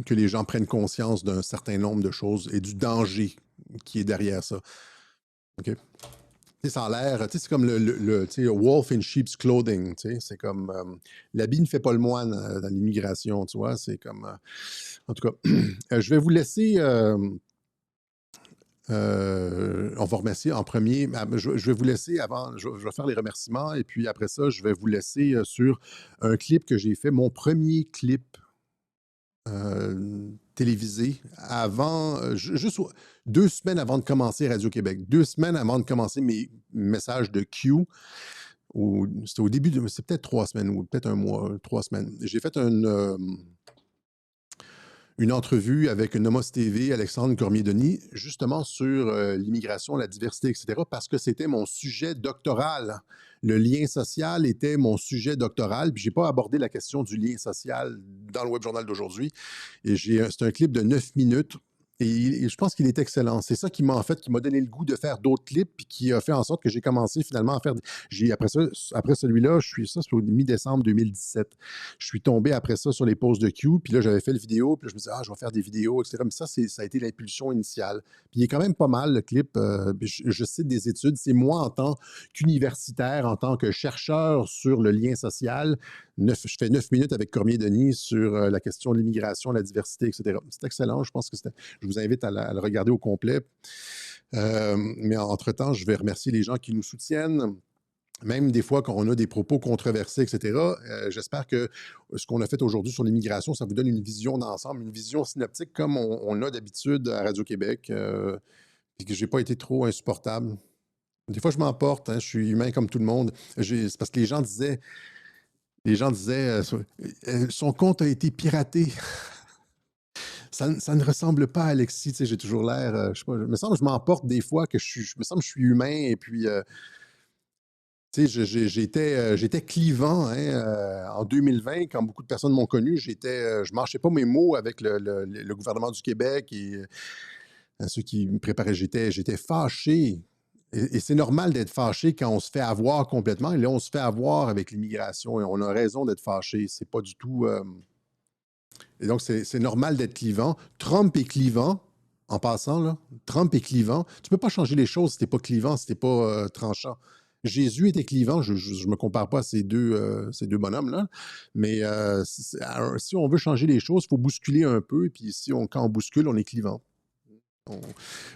que les gens prennent conscience d'un certain nombre de choses et du danger qui est derrière ça. OK? Tu sais, ça a l'air, tu sais, c'est comme tu sais, wolf in sheep's clothing, tu sais, c'est comme l'habit ne fait pas le moine dans l'immigration, tu vois, c'est comme, en tout cas, je vais vous laisser, on va remercier en premier, je vais vous laisser avant, je vais faire les remerciements et puis après ça, je vais vous laisser sur un clip que j'ai fait, mon premier clip télévisé avant, juste 2 semaines avant de commencer Radio-Québec, 2 semaines avant de commencer mes messages de Q. C'était au début, c'est peut-être 3 semaines ou peut-être un mois, 3 semaines. J'ai fait une entrevue avec Nomos TV, Alexandre Cormier-Denis, justement sur l'immigration, la diversité, etc., parce que c'était mon sujet doctoral. Le lien social était mon sujet doctoral, puis je n'ai pas abordé la question du lien social dans le Web Journal d'aujourd'hui. Et c'est un clip de 9 minutes. Et je pense qu'il est excellent. C'est ça qui m'a qui m'a donné le goût de faire d'autres clips, puis qui a fait en sorte que j'ai commencé finalement à faire. Après ça, après celui-là, c'est au mi-décembre 2017. Je suis tombé après ça sur les posts de Q, puis là, j'avais fait le vidéo, puis là, je me disais, je vais faire des vidéos, etc. Mais ça a été l'impulsion initiale. Puis il est quand même pas mal, le clip. Je cite des études. C'est moi, en tant qu'universitaire, en tant que chercheur sur le lien social, je fais 9 minutes avec Cormier-Denis sur la question de l'immigration, la diversité, etc. C'est excellent. Je pense que je vous invite à le regarder au complet. Mais entre-temps, je vais remercier les gens qui nous soutiennent. Même des fois, quand on a des propos controversés, etc., j'espère que ce qu'on a fait aujourd'hui sur l'immigration, ça vous donne une vision d'ensemble, une vision synoptique comme on a d'habitude à Radio-Québec, et que je n'ai pas été trop insupportable. Des fois, je m'emporte, hein, je suis humain comme tout le monde. C'est parce que les gens disaient son compte a été piraté. Ça ne ressemble pas à Alexis, tu sais, j'ai toujours l'air, je sais pas, me semble que je m'emporte des fois que je me semble que je suis humain et puis tu sais, j'étais clivant hein, en 2020, quand beaucoup de personnes m'ont connu, je marchais pas mes mots avec le gouvernement du Québec et ceux qui me préparaient, j'étais fâché. Et c'est normal d'être fâché quand on se fait avoir complètement. Et là, on se fait avoir avec l'immigration et on a raison d'être fâché. C'est pas du tout. Et donc, c'est normal d'être clivant. Trump est clivant, en passant, là. Trump est clivant. Tu peux pas changer les choses si t'es pas clivant, si t'es pas tranchant. Jésus était clivant, je ne me compare pas à ces deux bonhommes-là, mais si on veut changer les choses, il faut bousculer un peu, et puis quand on bouscule, on est clivant.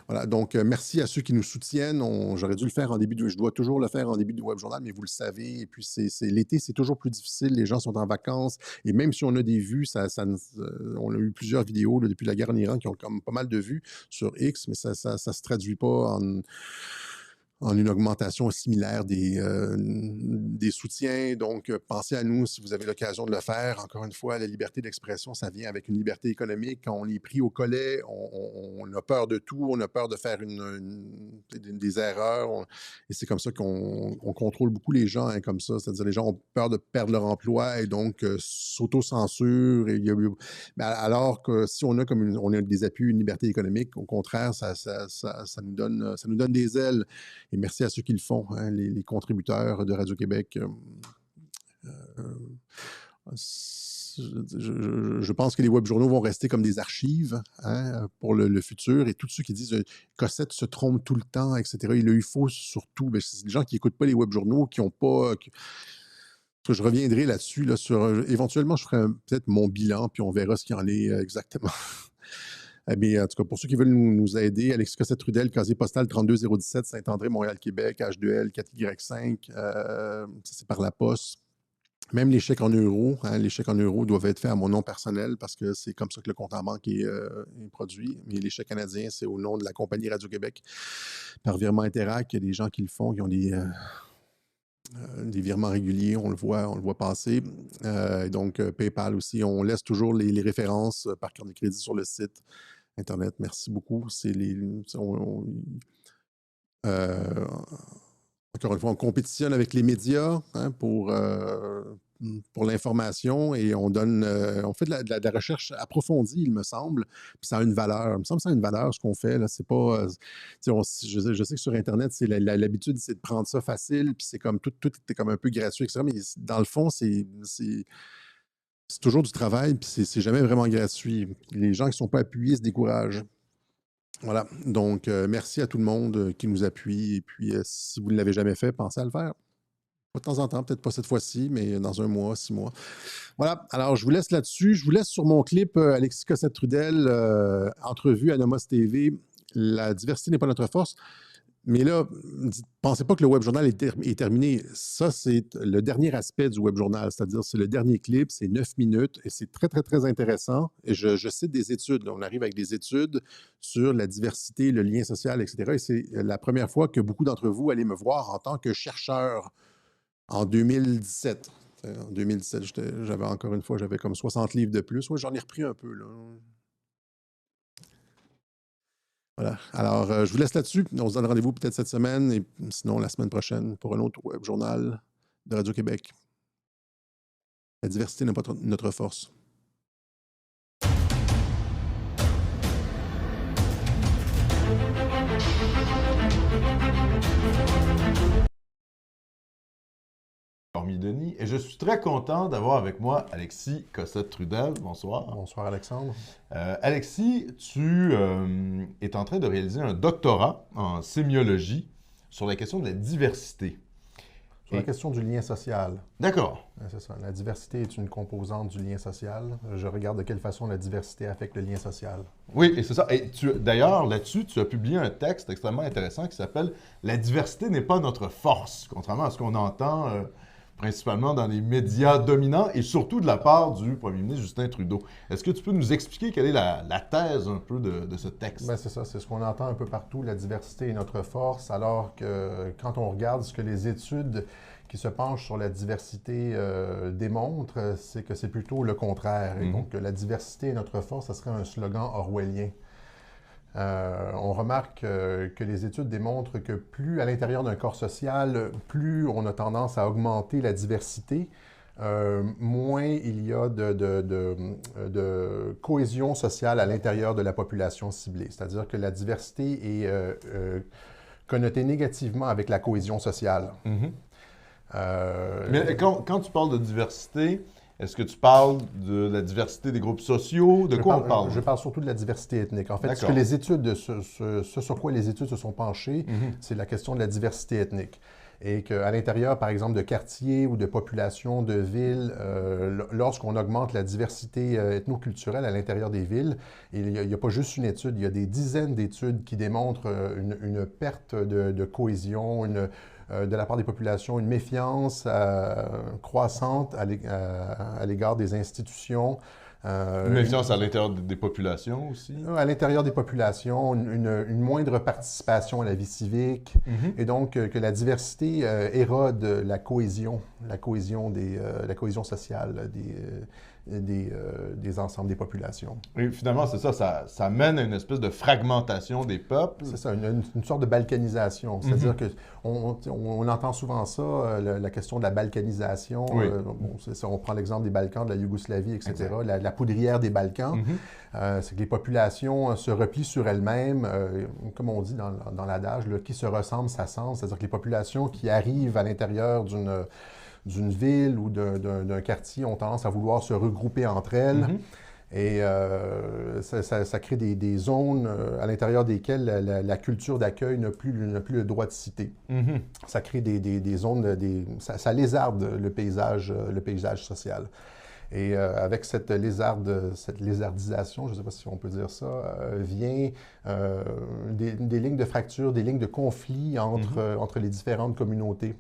Voilà, donc merci à ceux qui nous soutiennent. J'aurais dû le faire je dois toujours le faire en début du Web Journal, mais vous le savez. Et puis, l'été, c'est toujours plus difficile. Les gens sont en vacances. Et même si on a des vues, on a eu plusieurs vidéos là, depuis la guerre en Iran qui ont comme pas mal de vues sur X, mais ça ne se traduit pas en une augmentation similaire des soutiens. Donc, pensez à nous si vous avez l'occasion de le faire. Encore une fois, la liberté d'expression, ça vient avec une liberté économique. Quand on est pris au collet, on a peur de tout, on a peur de faire des erreurs. Et c'est comme ça qu'on contrôle beaucoup les gens, hein, comme ça. C'est-à-dire les gens ont peur de perdre leur emploi et donc s'auto-censurent. Mais alors que si on a des appuis, une liberté économique, au contraire, ça nous donne des ailes. Et merci à ceux qui le font, hein, les contributeurs de Radio-Québec. Je pense que les web journaux vont rester comme des archives hein, pour le futur. Et tous ceux qui disent Cossette se trompe tout le temps, etc., il a eu faux surtout. Ben, c'est des gens qui n'écoutent pas les web journaux, qui n'ont pas. Je reviendrai là-dessus. Là, éventuellement, je ferai peut-être mon bilan, puis on verra ce qu'il y en est exactement. Mais en tout cas, pour ceux qui veulent nous aider, Alexis Cossette-Trudel, casier postal 32017, Saint-André, Montréal-Québec, H2L 4Y5, ça c'est par la poste. Même les chèques en euros, hein, les chèques en euros doivent être faits à mon nom personnel parce que c'est comme ça que le compte en banque est produit. Mais les chèques canadiens, c'est au nom de la compagnie Radio-Québec par virement Interac. Il y a des gens qui le font, qui ont des virements réguliers, on le voit passer. Donc, PayPal aussi, on laisse toujours les références par carte de crédit sur le site Internet. Merci beaucoup. Encore une fois, on compétitionne avec les médias hein, pour l'information et on fait de la recherche approfondie, il me semble, puis ça a une valeur. Il me semble que ça a une valeur, ce qu'on fait. Là. C'est pas, je sais que sur Internet, l'habitude, c'est de prendre ça facile, puis c'est comme tout est comme un peu gratuit, etc. Mais dans le fond, c'est toujours du travail, puis c'est jamais vraiment gratuit. Les gens qui ne sont pas appuyés se découragent. Voilà. Donc, merci à tout le monde qui nous appuie. Et puis, si vous ne l'avez jamais fait, pensez à le faire. Pas de temps en temps, peut-être pas cette fois-ci, mais dans un mois, 6 mois. Voilà. Alors, je vous laisse là-dessus. Je vous laisse sur mon clip Alexis Cossette-Trudel, entrevue à Nomos TV. La diversité n'est pas notre force. Mais là, pensez pas que le web journal est terminé. Ça, c'est le dernier aspect du web journal, c'est-à-dire c'est le dernier clip, c'est 9 minutes et c'est très, très, très intéressant. Et je cite des études. Là. On arrive avec des études sur la diversité, le lien social, etc. Et c'est la première fois que beaucoup d'entre vous allez me voir en tant que chercheur en 2017. En 2017, j'avais encore une fois, j'avais comme 60 livres de plus. Ouais, j'en ai repris un peu, là. Voilà. Alors, je vous laisse là-dessus. On se donne rendez-vous peut-être cette semaine et sinon la semaine prochaine pour un autre web journal de Radio-Québec. La diversité n'est pas notre force. Denis, et je suis très content d'avoir avec moi Alexis Cossette-Trudel. Bonsoir. Bonsoir, Alexandre. Alexis, tu es en train de réaliser un doctorat en sémiologie sur la question de la diversité. Sur la question du lien social. D'accord. C'est ça. La diversité est une composante du lien social. Je regarde de quelle façon la diversité affecte le lien social. Oui, et c'est ça. Et d'ailleurs, là-dessus, tu as publié un texte extrêmement intéressant qui s'appelle « La diversité n'est pas notre force », contrairement à ce qu'on entend principalement dans les médias dominants et surtout de la part du premier ministre Justin Trudeau. Est-ce que tu peux nous expliquer quelle est la thèse un peu de ce texte? Bien, c'est ça, c'est ce qu'on entend un peu partout, la diversité est notre force, alors que quand on regarde ce que les études qui se penchent sur la diversité démontrent, c'est que c'est plutôt le contraire. Et donc, la diversité est notre force, ça serait un slogan orwellien. On remarque que les études démontrent que plus à l'intérieur d'un corps social, plus on a tendance à augmenter la diversité, moins il y a de cohésion sociale à l'intérieur de la population ciblée. C'est-à-dire que la diversité est connotée négativement avec la cohésion sociale. Mais quand tu parles de diversité, est-ce que tu parles de la diversité des groupes sociaux? De quoi on parle? Je parle surtout de la diversité ethnique. En fait, ce sur quoi les études se sont penchées, c'est la question de la diversité ethnique. Et qu'à l'intérieur, par exemple, de quartiers ou de populations, de villes, lorsqu'on augmente la diversité ethnoculturelle à l'intérieur des villes, il n'y a pas juste une étude, il y a des dizaines d'études qui démontrent une perte de cohésion, de la part des populations, une méfiance croissante à l'égard des institutions. Une méfiance à l'intérieur des populations aussi? À l'intérieur des populations, une moindre participation à la vie civique, et donc que la diversité érode la cohésion sociale des ensembles des populations. Et finalement, c'est ça, ça mène à une espèce de fragmentation des peuples. C'est ça, une sorte de balkanisation. C'est-à-dire qu'on entend souvent ça, la question de la balkanisation. Oui. On prend l'exemple des Balkans, de la Yougoslavie, etc. La poudrière des Balkans, c'est que les populations se replient sur elles-mêmes, comme on dit dans l'adage, qui se ressemble s'assemble. C'est-à-dire que les populations qui arrivent à l'intérieur d'une ville ou d'un quartier ont tendance à vouloir se regrouper entre elles. Et ça crée des zones à l'intérieur desquelles la culture d'accueil n'a plus le droit de citer. Ça crée des zones, ça lézarde le paysage social. Et avec cette lézardisation, je ne sais pas si on peut dire ça, vient des lignes de fracture, des lignes de conflit entre les différentes communautés.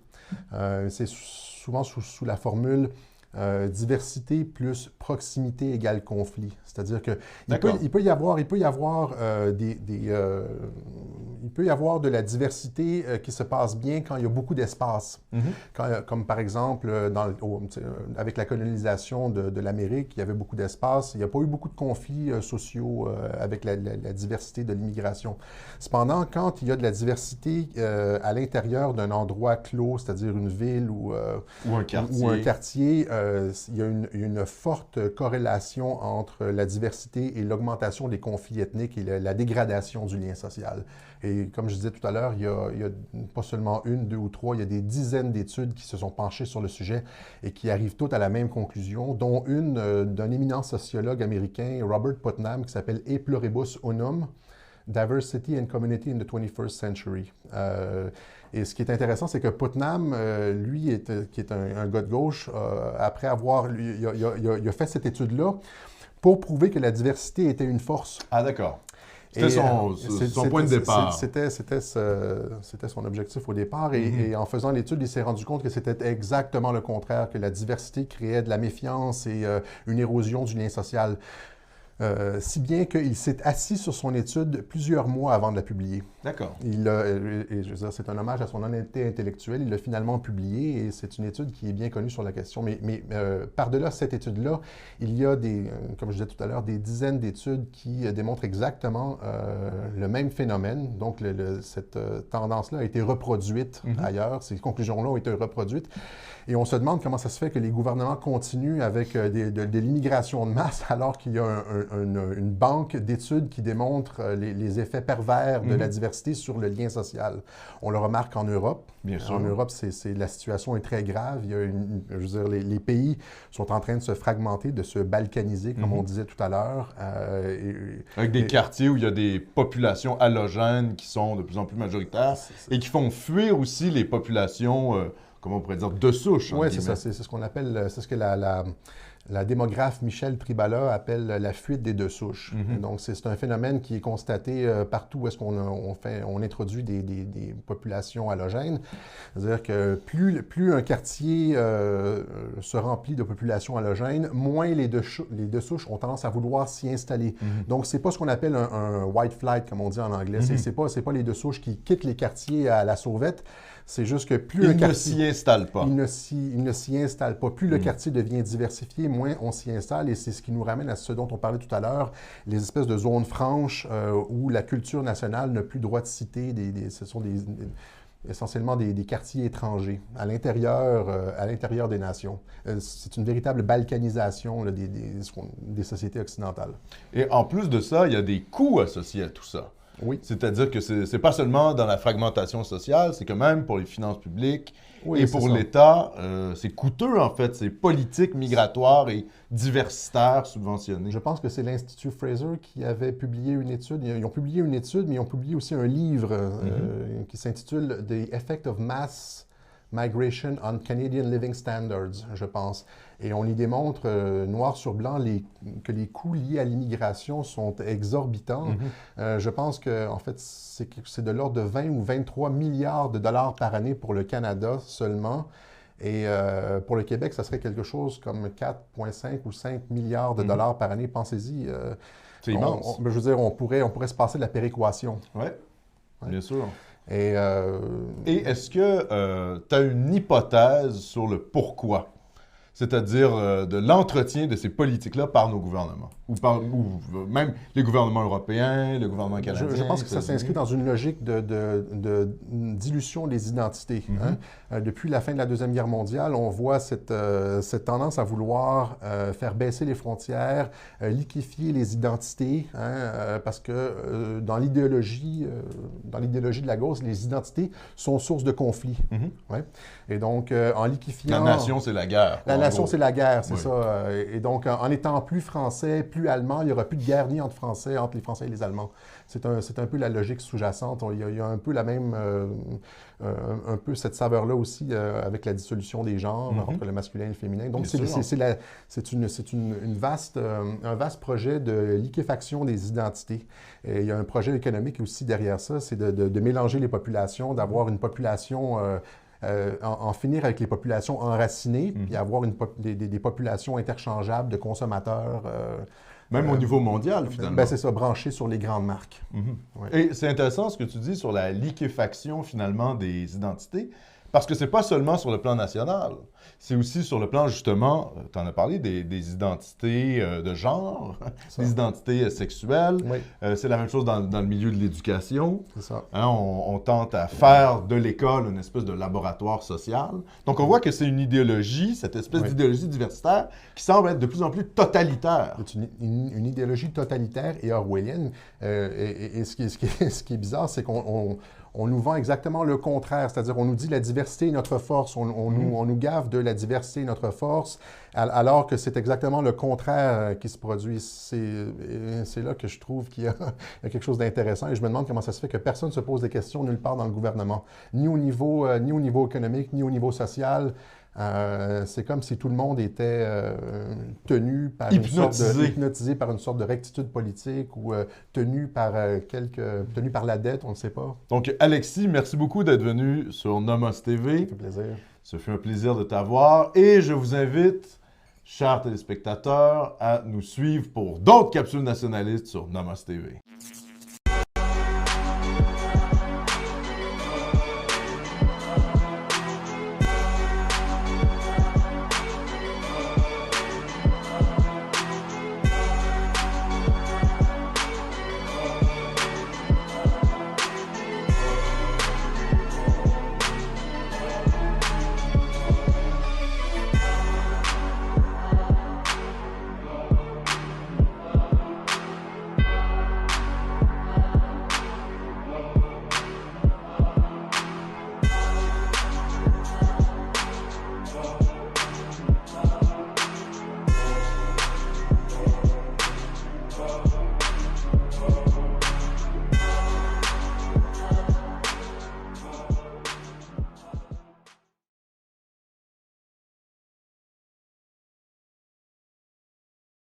C'est souvent sous la formule diversité plus proximité égale conflit. C'est-à-dire que il peut y avoir de la diversité qui se passe bien quand il y a beaucoup d'espace. Comme par exemple, avec la colonisation de l'Amérique, il y avait beaucoup d'espace. Il n'y a pas eu beaucoup de conflits sociaux avec la diversité de l'immigration. Cependant, quand il y a de la diversité à l'intérieur d'un endroit clos, c'est-à-dire une ville ou un quartier, il y a une forte corrélation entre la diversité et l'augmentation des conflits ethniques et la dégradation du lien social. Et comme je disais tout à l'heure, il y a pas seulement une, deux ou trois, il y a des dizaines d'études qui se sont penchées sur le sujet et qui arrivent toutes à la même conclusion, dont une d'un éminent sociologue américain, Robert Putnam, qui s'appelle E pluribus unum. Diversity and Community in the 21st Century. Et ce qui est intéressant, c'est que Putnam, lui, qui est un gars de gauche, après avoir... il a fait cette étude-là pour prouver que la diversité était une force. Ah, d'accord. C'était son point de départ. C'était son objectif au départ. Et en faisant l'étude, il s'est rendu compte que c'était exactement le contraire, que la diversité créait de la méfiance et une érosion du lien social. Si bien qu'il s'est assis sur son étude plusieurs mois avant de la publier. D'accord. Et je veux dire, c'est un hommage à son honnêteté intellectuelle. Il l'a finalement publié et c'est une étude qui est bien connue sur la question. Mais par-delà cette étude-là, il y a comme je disais tout à l'heure, des dizaines d'études qui démontrent exactement le même phénomène. Donc, cette tendance-là a été reproduite ailleurs. Ces conclusions-là ont été reproduites. Et on se demande comment ça se fait que les gouvernements continuent avec de l'immigration de masse alors qu'il y a une banque d'études qui démontre les effets pervers de la diversité sur le lien social. On le remarque en Europe. Bien sûr. En Europe, la situation est très grave. Il y a je veux dire, les pays sont en train de se fragmenter, de se balkaniser, comme on disait tout à l'heure. Avec des quartiers où il y a des populations allogènes qui sont de plus en plus majoritaires et qui font fuir aussi les populations... comment on pourrait dire, de souche. Oui, c'est ça. C'est ce qu'on appelle, c'est ce que la démographe Michelle Tribala appelle la fuite des deux souches. Donc, c'est un phénomène qui est constaté partout où est-ce qu'on introduit des populations allogènes. C'est-à-dire que plus un quartier se remplit de populations allogènes, moins les deux souches ont tendance à vouloir s'y installer. Donc, c'est pas ce qu'on appelle un white flight, comme on dit en anglais. C'est pas les deux souches qui quittent les quartiers à la sauvette. C'est juste que plus un quartier... Il ne s'y installe pas. Il ne s'y installe pas. Plus le quartier devient diversifié, moins on s'y installe. Et c'est ce qui nous ramène à ce dont on parlait tout à l'heure, les espèces de zones franches où la culture nationale n'a plus droit de citer. Ce sont essentiellement des quartiers étrangers à l'intérieur des nations. C'est une véritable balkanisation là, des sociétés occidentales. Et en plus de ça, il y a des coûts associés à tout ça. Oui. C'est-à-dire que c'est pas seulement dans la fragmentation sociale, c'est que même pour les finances publiques et pour l'État, c'est coûteux en fait, ces politiques migratoires et diversitaires subventionnées. Je pense que c'est l'Institut Fraser qui avait publié une étude. Ils ont publié une étude, mais ils ont publié aussi un livre qui s'intitule « The Effect of Mass Migration on Canadian Living Standards », je pense. Et on y démontre, noir sur blanc, que les coûts liés à l'immigration sont exorbitants. Je pense que, en fait, c'est de l'ordre de 20 ou 23 milliards de dollars par année pour le Canada seulement. Et pour le Québec, ça serait quelque chose comme 4,5 ou 5 milliards de dollars par année. Pensez-y. C'est immense. Je veux dire, on pourrait se passer de la péréquation. Oui, bien sûr. Et est-ce que tu as une hypothèse sur le pourquoi? C'est-à-dire de l'entretien de ces politiques-là par nos gouvernements, ou même les gouvernements européens, le gouvernement canadien. Je pense que ça s'inscrit dans une logique de dilution des identités. Depuis la fin de la Deuxième Guerre mondiale, on voit cette tendance à vouloir faire baisser les frontières, liquéfier les identités, parce que dans l'idéologie de la gauche, les identités sont source de conflits. Ouais. Et donc, en liquéfiant... La nation, c'est la guerre. La nation, c'est la guerre, c'est ça. Et donc, en étant plus français, plus allemand, il n'y aura plus de guerre ni entre les Français et les Allemands. C'est un peu la logique sous-jacente. Il y a un peu la même... un peu cette saveur-là aussi avec la dissolution des genres entre le masculin et le féminin. Donc, c'est un vaste projet de liquéfaction des identités. Et il y a un projet économique aussi derrière ça, c'est de mélanger les populations, d'avoir une population... en finir avec les populations enracinées, puis avoir des populations interchangeables de consommateurs. Même au niveau mondial, finalement. C'est ça, branchées sur les grandes marques. Ouais. Et c'est intéressant ce que tu dis sur la liquéfaction, finalement, des identités, parce que c'est pas seulement sur le plan national, c'est aussi sur le plan, justement, tu en as parlé, des identités de genre, des identités sexuelles. Oui. C'est la même chose dans le milieu de l'éducation. C'est ça. Hein, on tente à faire de l'école une espèce de laboratoire social. Donc, on voit que c'est une idéologie, cette espèce d'idéologie diversitaire, qui semble être de plus en plus totalitaire. C'est une idéologie totalitaire et orwellienne. Et ce qui est bizarre, c'est qu'on on nous vend exactement le contraire, c'est-à-dire on nous dit la diversité est notre force, on nous gave de la diversité est notre force, alors que c'est exactement le contraire qui se produit. C'est là que je trouve qu'il y a quelque chose d'intéressant et je me demande comment ça se fait que personne ne se pose des questions nulle part dans le gouvernement, ni au niveau économique, ni au niveau social. C'est comme si tout le monde était tenu par hypnotisé par une sorte de rectitude politique ou tenu par la dette, on ne sait pas. Donc, Alexis, merci beaucoup d'être venu sur Nomos TV. Ça fait plaisir. Ce fut un plaisir de t'avoir et je vous invite, chers téléspectateurs, à nous suivre pour d'autres capsules nationalistes sur Nomos TV.